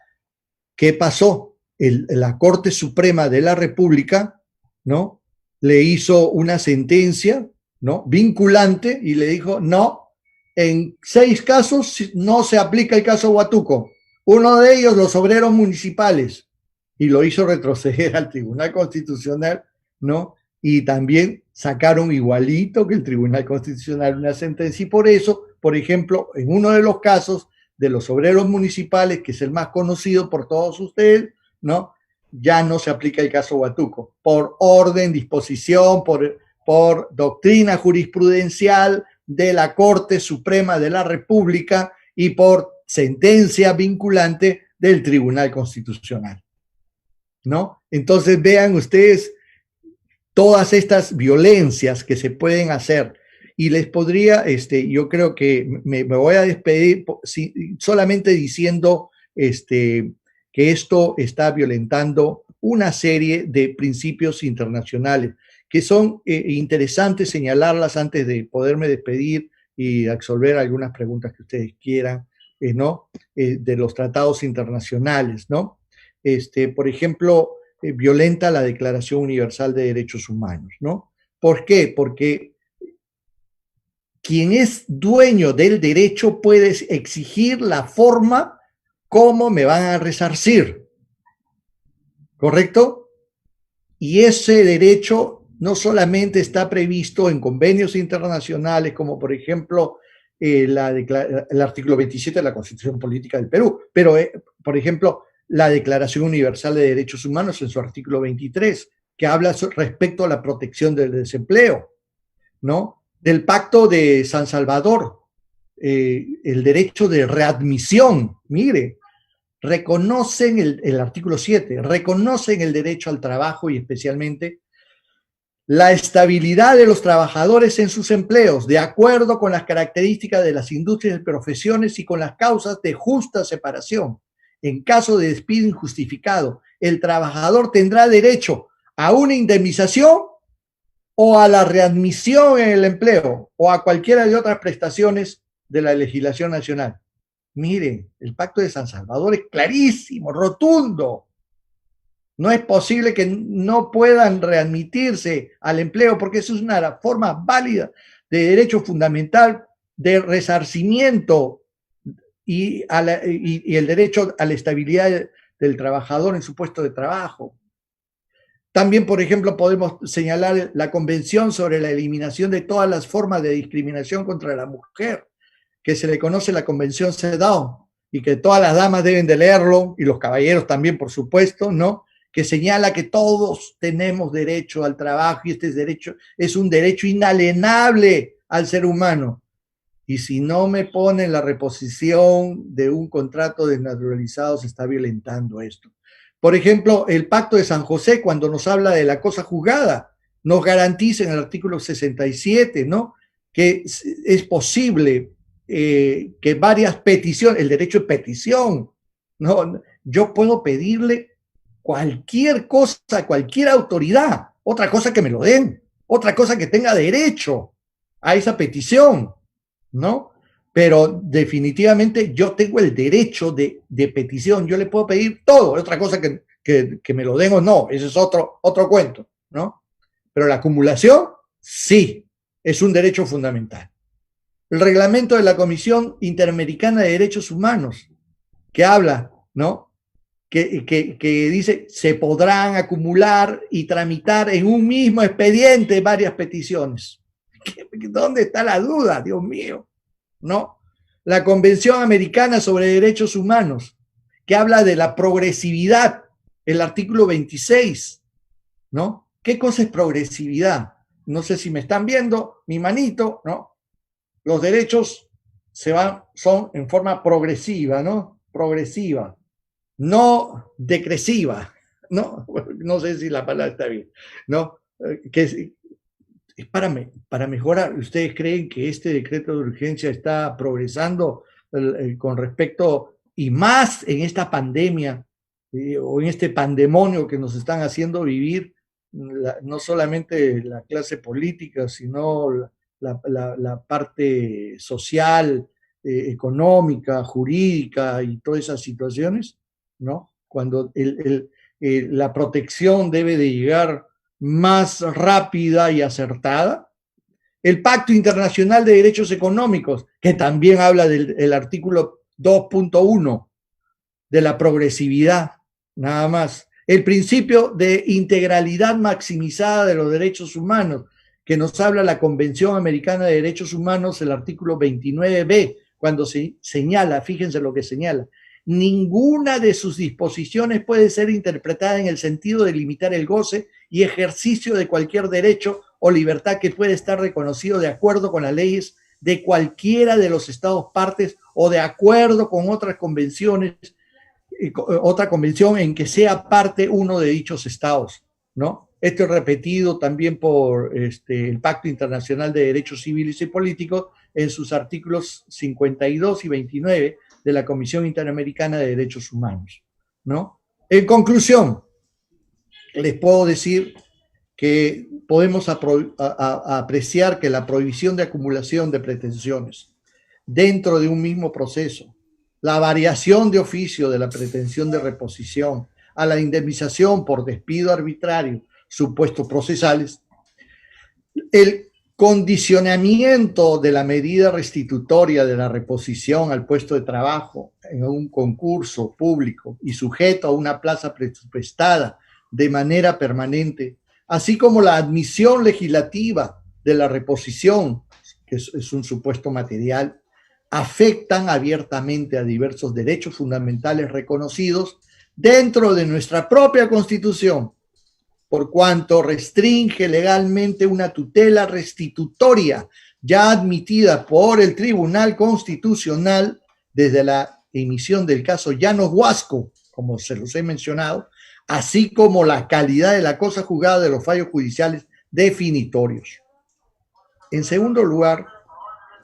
¿Qué pasó? La Corte Suprema de la República, ¿no? Le hizo una sentencia, ¿no? Vinculante y le dijo, no, en 6 casos no se aplica el caso Huatuco. Uno de ellos, los obreros municipales, y lo hizo retroceder al Tribunal Constitucional, ¿no? Y también sacaron igualito que el Tribunal Constitucional una sentencia, y por eso, por ejemplo, en uno de los casos de los obreros municipales, que es el más conocido por todos ustedes, ¿no? Ya no se aplica el caso Huatuco, por orden, disposición, por doctrina jurisprudencial de la Corte Suprema de la República y por sentencia vinculante del Tribunal Constitucional, ¿no? Entonces vean ustedes todas estas violencias que se pueden hacer, y les podría, yo creo que me voy a despedir solamente diciendo que que esto está violentando una serie de principios internacionales que son interesantes señalarlas antes de poderme despedir y absolver algunas preguntas que ustedes quieran, ¿no? De los tratados internacionales, ¿no? Por ejemplo, violenta la Declaración Universal de Derechos Humanos, ¿no? ¿Por qué? Porque quien es dueño del derecho puede exigir la forma como me van a resarcir, ¿correcto? Y ese derecho no solamente está previsto en convenios internacionales, como por ejemplo el artículo 27 de la Constitución Política del Perú, pero por ejemplo la Declaración Universal de Derechos Humanos en su artículo 23, que habla respecto a la protección del desempleo, ¿no? Del Pacto de San Salvador, el derecho de readmisión, mire, reconocen el artículo 7, reconocen el derecho al trabajo y especialmente la estabilidad de los trabajadores en sus empleos, de acuerdo con las características de las industrias y profesiones y con las causas de justa separación. En caso de despido injustificado, el trabajador tendrá derecho a una indemnización o a la readmisión en el empleo o a cualquiera de otras prestaciones de la legislación nacional. Miren, el Pacto de San Salvador es clarísimo, rotundo. No es posible que no puedan readmitirse al empleo porque eso es una forma válida de derecho fundamental de resarcimiento y el derecho a la estabilidad del trabajador en su puesto de trabajo. También, por ejemplo, podemos señalar la Convención sobre la eliminación de todas las formas de discriminación contra la mujer, que se le conoce la Convención CEDAW, y que todas las damas deben de leerlo, y los caballeros también, por supuesto, ¿no? Que señala que todos tenemos derecho al trabajo y este derecho es un derecho inalienable al ser humano. Y si no me ponen la reposición de un contrato desnaturalizado, se está violentando esto. Por ejemplo, el Pacto de San José, cuando nos habla de la cosa juzgada, nos garantiza en el artículo 67, ¿no? Que es posible que varias peticiones, el derecho de petición, ¿no? Yo puedo pedirle cualquier cosa, cualquier autoridad, otra cosa que me lo den, otra cosa que tenga derecho a esa petición, ¿no? Pero definitivamente yo tengo el derecho de petición, yo le puedo pedir todo, otra cosa que me lo den o no, ese es otro cuento, ¿no? Pero la acumulación, sí, es un derecho fundamental. El reglamento de la Comisión Interamericana de Derechos Humanos, que habla, ¿no? Que dice, se podrán acumular y tramitar en un mismo expediente varias peticiones. ¿Dónde está la duda, Dios mío? ¿No? La Convención Americana sobre Derechos Humanos, que habla de la progresividad, el artículo 26, ¿no? ¿Qué cosa es progresividad? No sé si me están viendo, mi manito, ¿no? Los derechos son en forma progresiva, ¿no? Progresiva, no decresiva, ¿no? No sé si la palabra está bien, ¿no? Que es para mejorar. ¿Ustedes creen que este decreto de urgencia está progresando con respecto, y más en esta pandemia o en este pandemonio que nos están haciendo vivir, no solamente la clase política, sino la parte social, económica, jurídica y todas esas situaciones, ¿no? Cuando la protección debe de llegar más rápida y acertada. El Pacto Internacional de Derechos Económicos, que también habla del artículo 2.1 de la progresividad, nada más. El principio de integralidad maximizada de los derechos humanos, que nos habla la Convención Americana de Derechos Humanos, el artículo 29b, cuando se señala, fíjense lo que señala, ninguna de sus disposiciones puede ser interpretada en el sentido de limitar el goce y ejercicio de cualquier derecho o libertad que puede estar reconocido de acuerdo con las leyes de cualquiera de los estados partes o de acuerdo con otras convenciones, otra convención en que sea parte uno de dichos estados, ¿no? Esto es repetido también por el Pacto Internacional de Derechos Civiles y Políticos en sus artículos 52 y 29 de la Comisión Interamericana de Derechos Humanos, ¿no? En conclusión, les puedo decir que podemos apreciar que la prohibición de acumulación de pretensiones dentro de un mismo proceso, la variación de oficio de la pretensión de reposición a la indemnización por despido arbitrario, supuestos procesales, el condicionamiento de la medida restitutoria de la reposición al puesto de trabajo en un concurso público y sujeto a una plaza presupuestada de manera permanente, así como la admisión legislativa de la reposición, que es un supuesto material, afectan abiertamente a diversos derechos fundamentales reconocidos dentro de nuestra propia Constitución, por cuanto restringe legalmente una tutela restitutoria ya admitida por el Tribunal Constitucional desde la emisión del caso Llanos Huasco, como se los he mencionado, así como la calidad de la cosa juzgada de los fallos judiciales definitorios. En segundo lugar,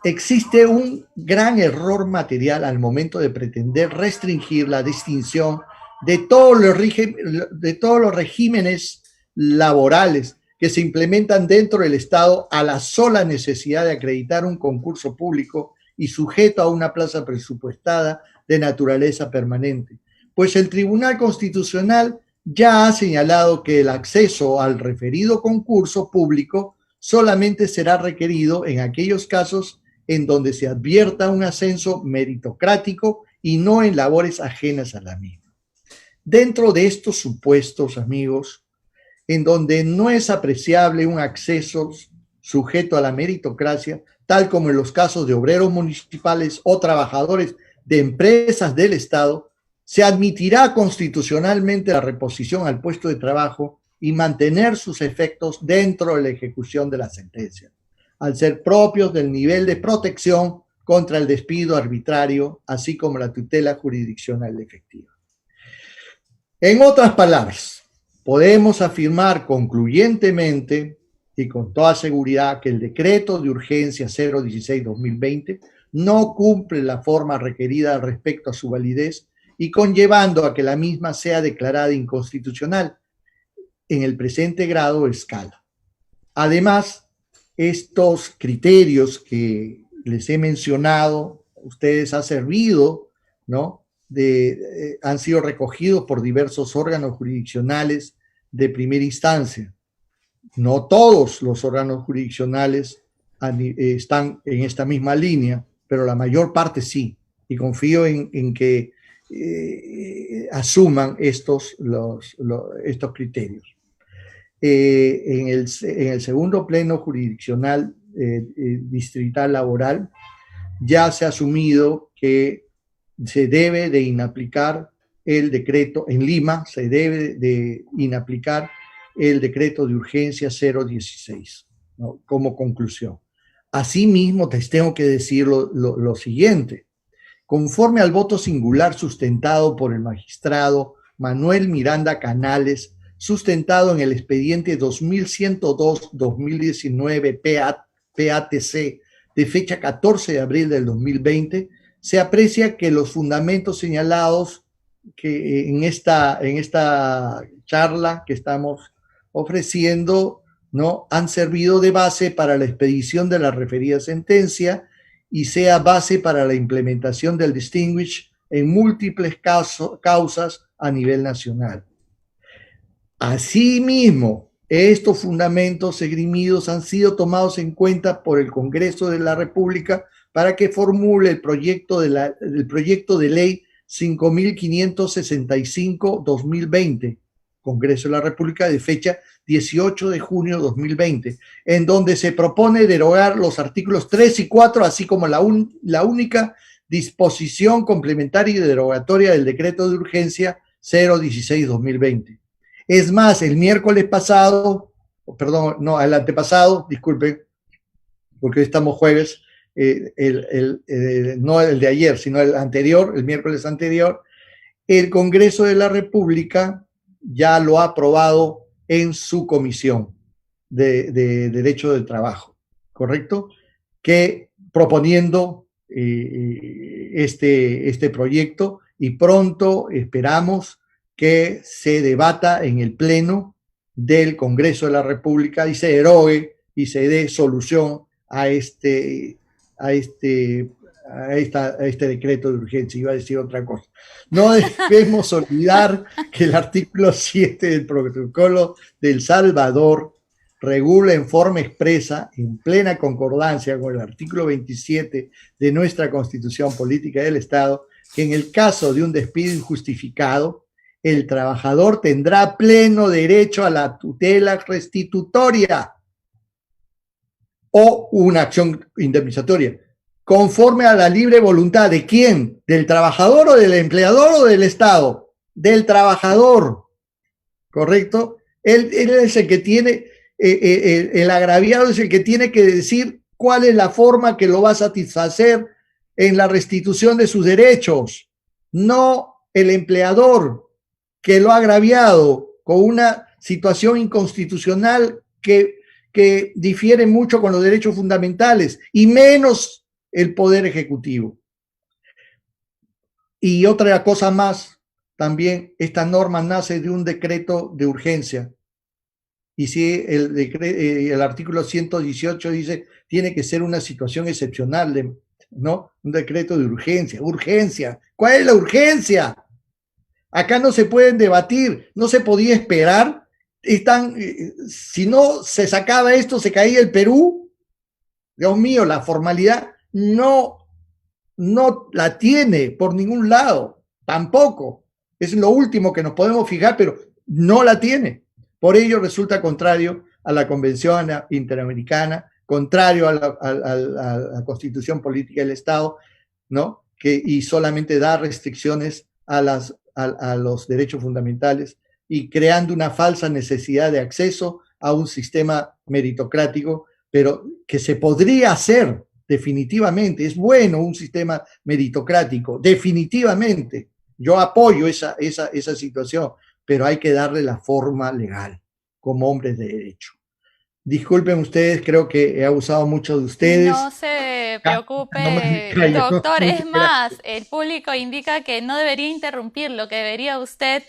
existe un gran error material al momento de pretender restringir la distinción de todos los regímenes laborales que se implementan dentro del Estado a la sola necesidad de acreditar un concurso público y sujeto a una plaza presupuestada de naturaleza permanente. Pues el Tribunal Constitucional ya ha señalado que el acceso al referido concurso público solamente será requerido en aquellos casos en donde se advierta un ascenso meritocrático y no en labores ajenas a la misma. Dentro de estos supuestos, amigos, en donde no es apreciable un acceso sujeto a la meritocracia, tal como en los casos de obreros municipales o trabajadores de empresas del Estado, se admitirá constitucionalmente la reposición al puesto de trabajo y mantener sus efectos dentro de la ejecución de la sentencia, al ser propios del nivel de protección contra el despido arbitrario, así como la tutela jurisdiccional efectiva. En otras palabras, podemos afirmar concluyentemente y con toda seguridad que el decreto de urgencia 016-2020 no cumple la forma requerida respecto a su validez y conllevando a que la misma sea declarada inconstitucional en el presente grado o escala. Además, estos criterios que les he mencionado, ustedes han servido, ¿no? Han sido recogidos por diversos órganos jurisdiccionales de primera instancia. No todos los órganos jurisdiccionales están en esta misma línea, pero la mayor parte sí, y confío en que asuman estos criterios. En el segundo pleno jurisdiccional distrital laboral ya se ha asumido que se debe de inaplicar el decreto, en Lima se debe de inaplicar el decreto de urgencia 016, ¿no? Como conclusión. Asimismo, les tengo que decir lo siguiente. Conforme al voto singular sustentado por el magistrado Manuel Miranda Canales, sustentado en el expediente 2102-2019 PATC de fecha 14 de abril del 2020, se aprecia que los fundamentos señalados que en esta charla que estamos ofreciendo, ¿no?, han servido de base para la expedición de la referida sentencia y sea base para la implementación del distinguish en múltiples causas a nivel nacional. Asimismo, estos fundamentos esgrimidos han sido tomados en cuenta por el Congreso de la República para que formule el proyecto de ley 5565-2020, Congreso de la República de fecha 18 de junio de 2020, en donde se propone derogar los artículos 3 y 4, así como la única disposición complementaria y derogatoria del decreto de urgencia 016-2020. Es más, el miércoles pasado, perdón, no, el antepasado, disculpen, porque hoy estamos jueves, no el de ayer, sino el anterior, el miércoles anterior, el Congreso de la República ya lo ha aprobado en su comisión de Derecho del Trabajo, ¿correcto? Que proponiendo este proyecto y pronto esperamos que se debata en el Pleno del Congreso de la República y se derogue y se dé solución a este decreto de urgencia. Iba a decir otra cosa. No debemos olvidar que el artículo 7 del protocolo del Salvador regula en forma expresa, en plena concordancia con el artículo 27 de nuestra Constitución Política del Estado, que en el caso de un despido injustificado, el trabajador tendrá pleno derecho a la tutela restitutoria o una acción indemnizatoria, conforme a la libre voluntad ¿de quién? ¿Del trabajador o del empleador o del Estado? Del trabajador, ¿correcto? Él es el que tiene, el agraviado es el que tiene que decir cuál es la forma que lo va a satisfacer en la restitución de sus derechos, no el empleador que lo ha agraviado con una situación inconstitucional que difiere mucho con los derechos fundamentales y menos el Poder Ejecutivo. Y otra cosa más, también esta norma nace de un decreto de urgencia. Y si el artículo 118 dice, tiene que ser una situación excepcional, ¿no? Un decreto de urgencia. Urgencia. ¿Cuál es la urgencia? Acá no se pueden debatir, no se podía esperar. Si no se sacaba esto, se caía el Perú. Dios mío, la formalidad no la tiene por ningún lado, tampoco. Es lo último que nos podemos fijar, pero no la tiene. Por ello resulta contrario a la Convención Interamericana, contrario a la Constitución Política del Estado, ¿no? Y solamente da restricciones a los derechos fundamentales y creando una falsa necesidad de acceso a un sistema meritocrático, pero que se podría hacer definitivamente. Es bueno un sistema meritocrático, definitivamente. Yo apoyo esa situación, pero hay que darle la forma legal como hombres de derecho. Disculpen ustedes, creo que he abusado mucho de ustedes. No se preocupe, doctor. Es más, el público indica que no debería interrumpirlo, que debería usted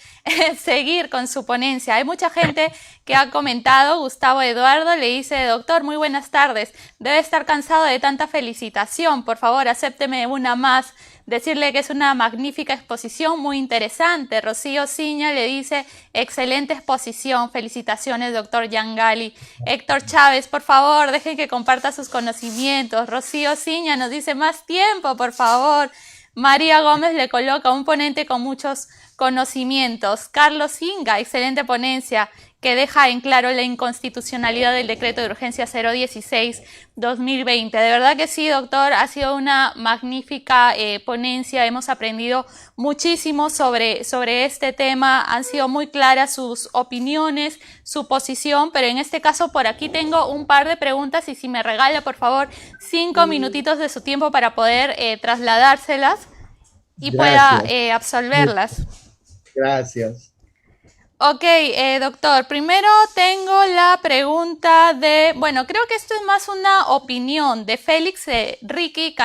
seguir con su ponencia. Hay mucha gente que ha comentado, Gustavo Eduardo le dice, doctor, muy buenas tardes. Debe estar cansado de tanta felicitación. Por favor, acépteme una más. Decirle que es una magnífica exposición, muy interesante. Rocío Ciña le dice, excelente exposición, felicitaciones, doctor Yangali. Héctor Chávez, por favor, dejen que comparta sus conocimientos. Rocío Ciña nos dice, más tiempo, por favor. María Gómez le coloca un ponente con muchos conocimientos. Carlos Singa, excelente ponencia, que deja en claro la inconstitucionalidad del decreto de urgencia 016-2020. De verdad que sí, doctor, ha sido una magnífica ponencia. Hemos aprendido muchísimo sobre este tema. Han sido muy claras sus opiniones, su posición, pero en este caso por aquí tengo un par de preguntas y si me regala, por favor, 5 minutitos de su tiempo para poder trasladárselas y pueda absolverlas. Gracias. Ok, doctor, primero tengo la pregunta de, bueno, creo que esto es más una opinión de Félix Ricky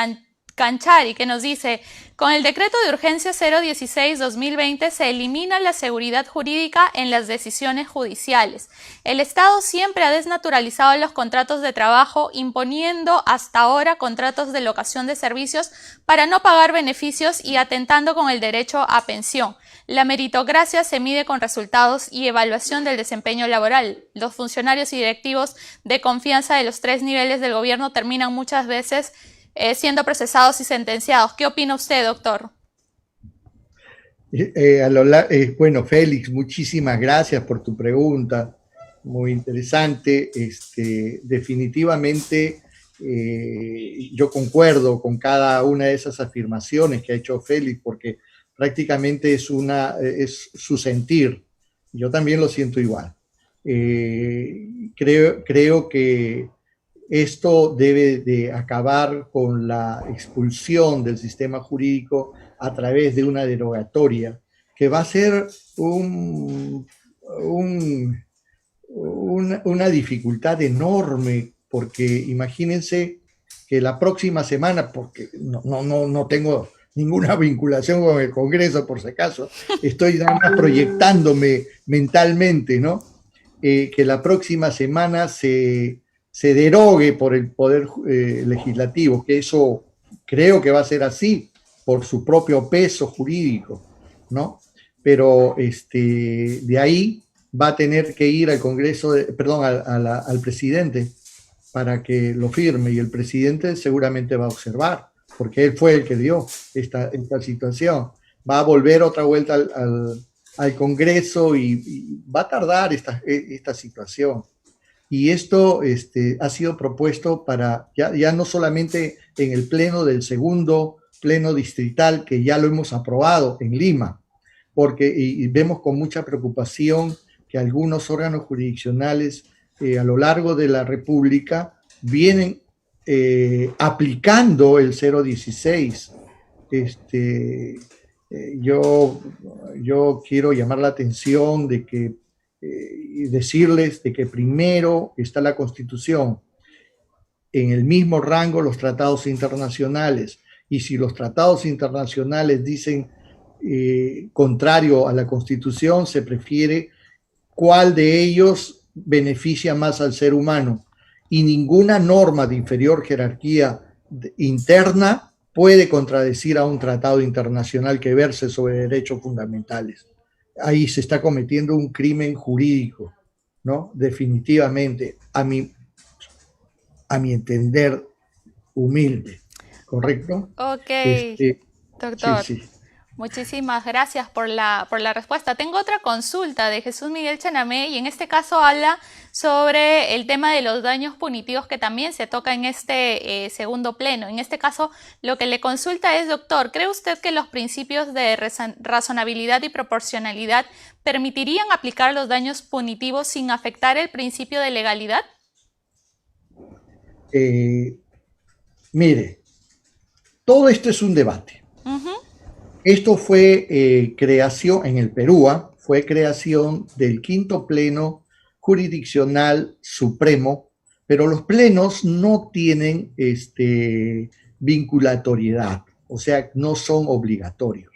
Canchari, que nos dice, con el decreto de urgencia 016-2020 se elimina la seguridad jurídica en las decisiones judiciales. El Estado siempre ha desnaturalizado los contratos de trabajo, imponiendo hasta ahora contratos de locación de servicios para no pagar beneficios y atentando con el derecho a pensión. La meritocracia se mide con resultados y evaluación del desempeño laboral. Los funcionarios y directivos de confianza de los 3 niveles del gobierno terminan muchas veces siendo procesados y sentenciados. ¿Qué opina usted, doctor? Bueno, Félix, muchísimas gracias por tu pregunta. Muy interesante. Definitivamente yo concuerdo con cada una de esas afirmaciones que ha hecho Félix, porque prácticamente es su sentir. Yo también lo siento igual. Creo que esto debe de acabar con la expulsión del sistema jurídico a través de una derogatoria, que va a ser una dificultad enorme, porque imagínense que la próxima semana, porque no tengo ninguna vinculación con el Congreso, por si acaso. Estoy nada más proyectándome mentalmente, ¿no? Que la próxima semana se derogue por el Poder Legislativo, que eso creo que va a ser así, por su propio peso jurídico, ¿no? Pero de ahí va a tener que ir al Congreso, perdón, al presidente para que lo firme, y el presidente seguramente va a observar, porque él fue el que dio esta situación. Va a volver otra vuelta al Congreso y va a tardar esta situación. Y esto ha sido propuesto para, ya no solamente en el pleno del segundo pleno distrital, que ya lo hemos aprobado en Lima, porque y vemos con mucha preocupación que algunos órganos jurisdiccionales a lo largo de la República vienen aplicando el 016. Yo quiero llamar la atención de que y decirles de que primero está la Constitución, en el mismo rango los tratados internacionales, y si los tratados internacionales dicen contrario a la Constitución, se prefiere cuál de ellos beneficia más al ser humano, y ninguna norma de inferior jerarquía interna puede contradecir a un tratado internacional que verse sobre derechos fundamentales. Ahí se está cometiendo un crimen jurídico, ¿no? Definitivamente, a mi entender, humilde, ¿correcto? Ok, Sí, doctor. sí. Muchísimas gracias por la respuesta. Tengo otra consulta de Jesús Miguel Chanamé, y en este caso habla sobre el tema de los daños punitivos, que también se toca en este segundo pleno. En este caso, lo que le consulta es, doctor, ¿cree usted que los principios de razonabilidad y proporcionalidad permitirían aplicar los daños punitivos sin afectar el principio de legalidad? Mire, todo esto es un debate. Esto fue creación en el Perú, fue creación del quinto pleno jurisdiccional supremo, pero los plenos no tienen vinculatoriedad, o sea, no son obligatorios,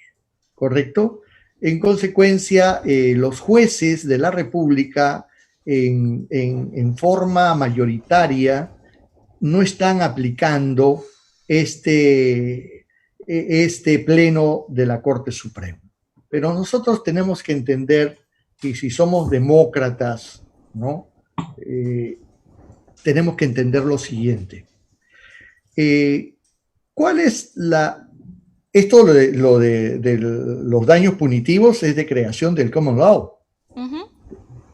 ¿correcto? En consecuencia, los jueces de la República en forma mayoritaria no están aplicando este pleno de la Corte Suprema. Pero nosotros tenemos que entender que si somos demócratas, ¿no? Tenemos que entender lo siguiente. ¿Cuál es la... Esto lo de los daños punitivos es de creación del common law,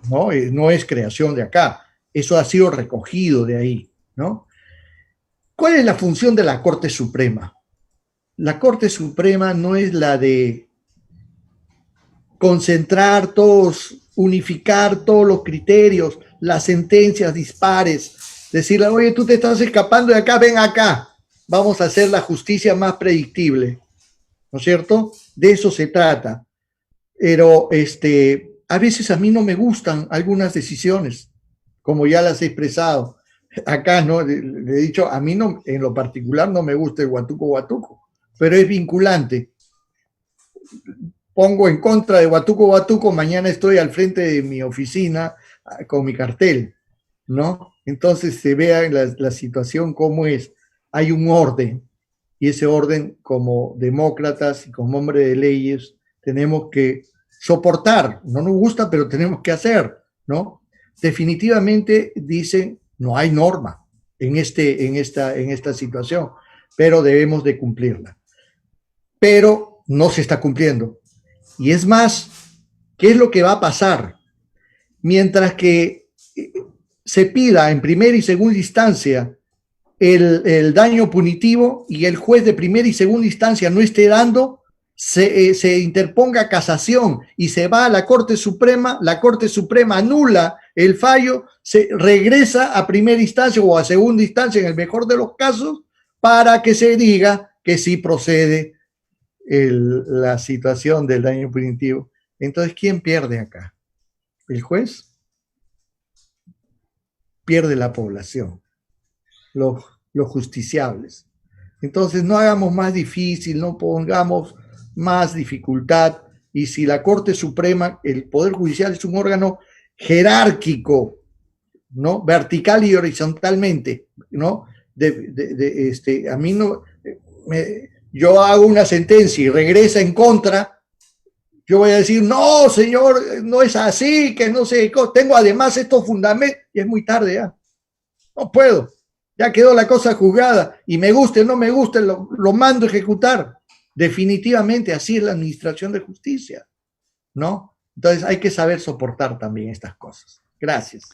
¿no? No es creación de acá. Eso ha sido recogido de ahí, ¿no? ¿Cuál es la función de la Corte Suprema? La Corte Suprema no es la de concentrar todos, unificar todos los criterios, las sentencias dispares, decirle, oye, tú te estás escapando de acá, ven acá, vamos a hacer la justicia más predictible, ¿no es cierto? De eso se trata. Pero a veces a mí no me gustan algunas decisiones, como ya las he expresado. Acá no le he dicho, a mí no, en lo particular no me gusta el Huatuco, pero es vinculante. Pongo en contra de Huatuco, mañana estoy al frente de mi oficina con mi cartel, ¿no? Entonces se vea la situación como es. Hay un orden, y ese orden, como demócratas y como hombres de leyes, tenemos que soportar. No nos gusta, pero tenemos que hacer, ¿no? Definitivamente dicen, no hay norma en esta situación, pero debemos de cumplirla. Pero no se está cumpliendo. Y es más, ¿qué es lo que va a pasar? Mientras que se pida en primera y segunda instancia el daño punitivo y el juez de primera y segunda instancia no esté dando, se interponga casación y se va a la Corte Suprema anula el fallo, se regresa a primera instancia o a segunda instancia en el mejor de los casos para que se diga que sí procede la situación del daño punitivo. Entonces, ¿quién pierde acá? ¿El juez? Pierde la población, los justiciables. Entonces no hagamos más difícil, no pongamos más dificultad. Y si la Corte Suprema, el Poder Judicial es un órgano jerárquico, ¿no? Vertical y horizontalmente, ¿no? A mí no, yo hago una sentencia y regresa en contra, yo voy a decir, no, señor, no es así, que no sé, tengo además estos fundamentos, y es muy tarde ya, no puedo, ya quedó la cosa juzgada, y me guste o no me guste, lo mando a ejecutar. Definitivamente así es la administración de justicia, ¿no? Entonces hay que saber soportar también estas cosas. Gracias.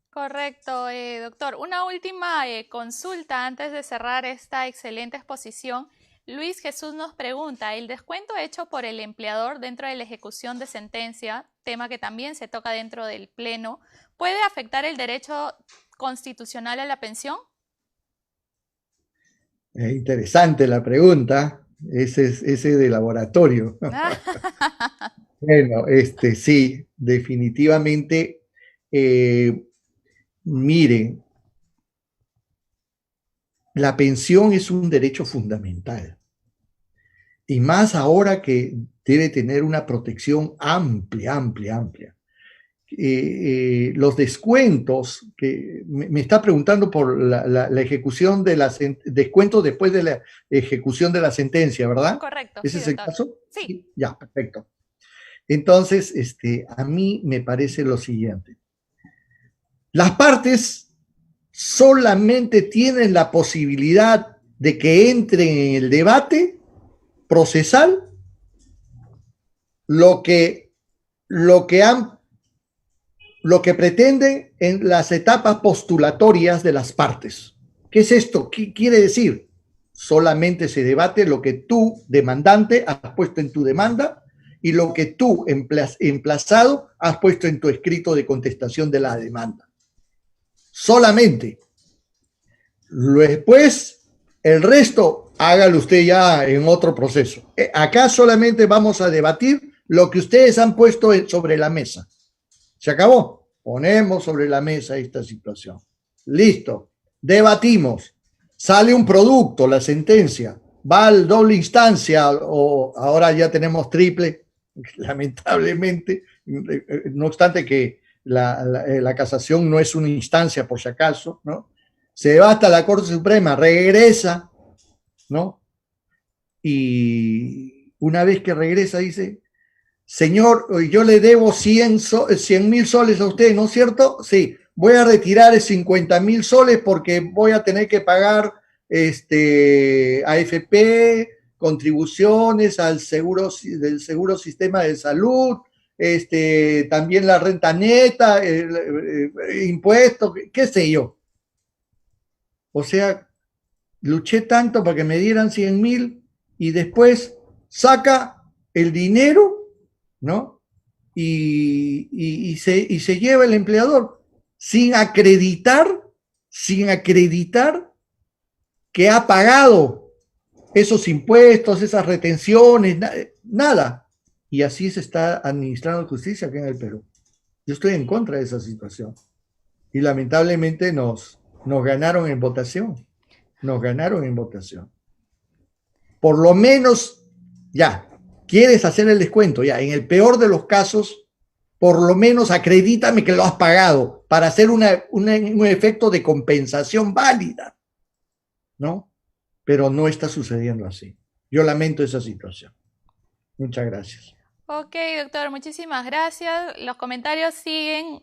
Correcto, doctor. Una última consulta antes de cerrar esta excelente exposición. Luis Jesús nos pregunta, ¿el descuento hecho por el empleador dentro de la ejecución de sentencia, tema que también se toca dentro del Pleno, puede afectar el derecho constitucional a la pensión? Interesante la pregunta, ese de laboratorio. Bueno, sí, definitivamente, miren, la pensión es un derecho fundamental. Y más ahora que debe tener una protección amplia, amplia, amplia. Los descuentos, que me está preguntando por la ejecución de descuentos después de la ejecución de la sentencia, ¿verdad? Correcto. ¿Ese sí, es el doctor. caso? Sí. Ya, perfecto. Entonces, a mí me parece lo siguiente. Las partes solamente tienen la posibilidad de que entren en el debate procesal lo que pretenden en las etapas postulatorias de las partes. ¿Qué es esto? ¿Qué quiere decir? Solamente se debate lo que tú, demandante, has puesto en tu demanda y lo que tú, emplazado, has puesto en tu escrito de contestación de la demanda. Solamente. Después, el resto, hágalo usted ya en otro proceso. Acá solamente vamos a debatir lo que ustedes han puesto sobre la mesa. Se acabó. Ponemos sobre la mesa esta situación. Listo. Debatimos. Sale un producto, la sentencia. Va al doble instancia o ahora ya tenemos triple, lamentablemente. No obstante que la casación no es una instancia por si acaso, ¿no? Se va hasta la Corte Suprema, regresa, ¿no? Y una vez que regresa dice, señor, yo le debo 100.000 soles a usted, ¿no es cierto? Sí, voy a retirar 50.000 soles porque voy a tener que pagar AFP, contribuciones al del seguro sistema de salud, también la renta neta, impuestos, qué sé yo. O sea, luché tanto para que me dieran 100.000 y después saca el dinero, ¿no? Y se lleva el empleador sin acreditar que ha pagado esos impuestos, esas retenciones, nada. Y así se está administrando justicia aquí en el Perú. Yo estoy en contra de esa situación. Y lamentablemente nos ganaron en votación. Nos ganaron en votación. Por lo menos, ya, quieres hacer el descuento, ya, en el peor de los casos, por lo menos acredítame que lo has pagado para hacer un efecto de compensación válida, ¿no? Pero no está sucediendo así. Yo lamento esa situación. Muchas gracias. Ok, doctor, muchísimas gracias. Los comentarios siguen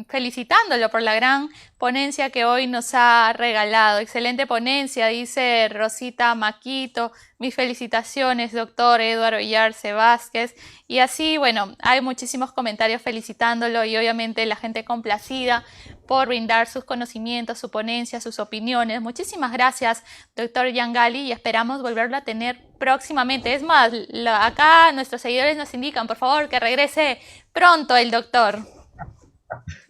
felicitándolo por la gran ponencia que hoy nos ha regalado. Excelente ponencia, dice Rosita Maquito. Mis felicitaciones, doctor Eduardo Villarce Vázquez. Y así, bueno, hay muchísimos comentarios felicitándolo y obviamente la gente complacida por brindar sus conocimientos, su ponencia, sus opiniones. Muchísimas gracias, doctor Yangali, y esperamos volverlo a tener próximamente. Es más, acá nuestros seguidores nos indican, por favor, que regrese pronto el doctor.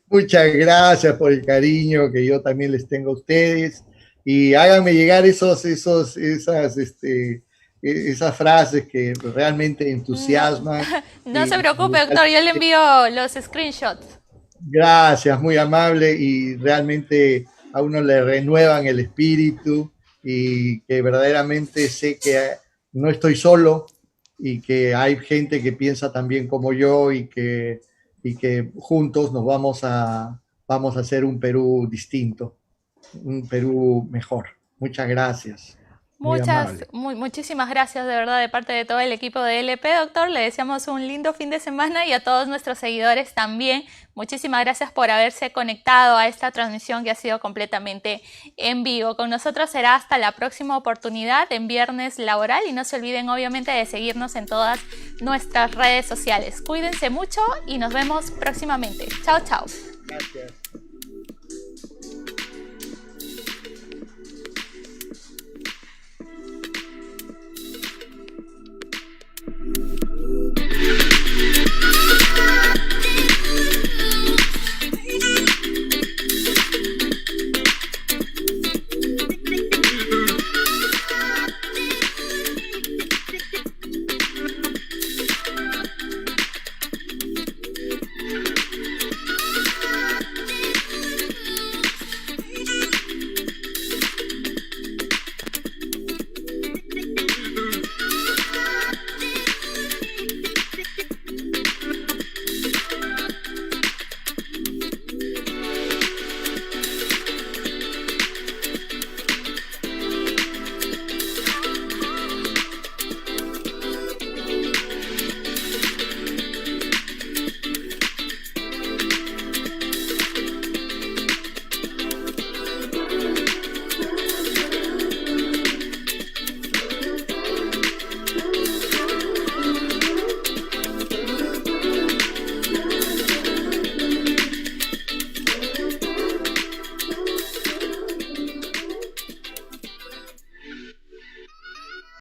Muchas gracias por el cariño que yo también les tengo a ustedes y háganme llegar esas frases que realmente entusiasman. No se preocupe, doctor, yo le envío los screenshots. Gracias, muy amable y realmente a uno le renuevan el espíritu y que verdaderamente sé que no estoy solo y que hay gente que piensa también como yo y que juntos nos vamos a hacer un Perú distinto, un Perú mejor. Muchas gracias, muy amable. Muchísimas gracias de verdad de parte de todo el equipo de LP, doctor. Le deseamos un lindo fin de semana y a todos nuestros seguidores también. Muchísimas gracias por haberse conectado a esta transmisión que ha sido completamente en vivo. Con nosotros será hasta la próxima oportunidad en Viernes Laboral y no se olviden obviamente de seguirnos en todas nuestras redes sociales. Cuídense mucho y nos vemos próximamente. Chao, chao. Gracias.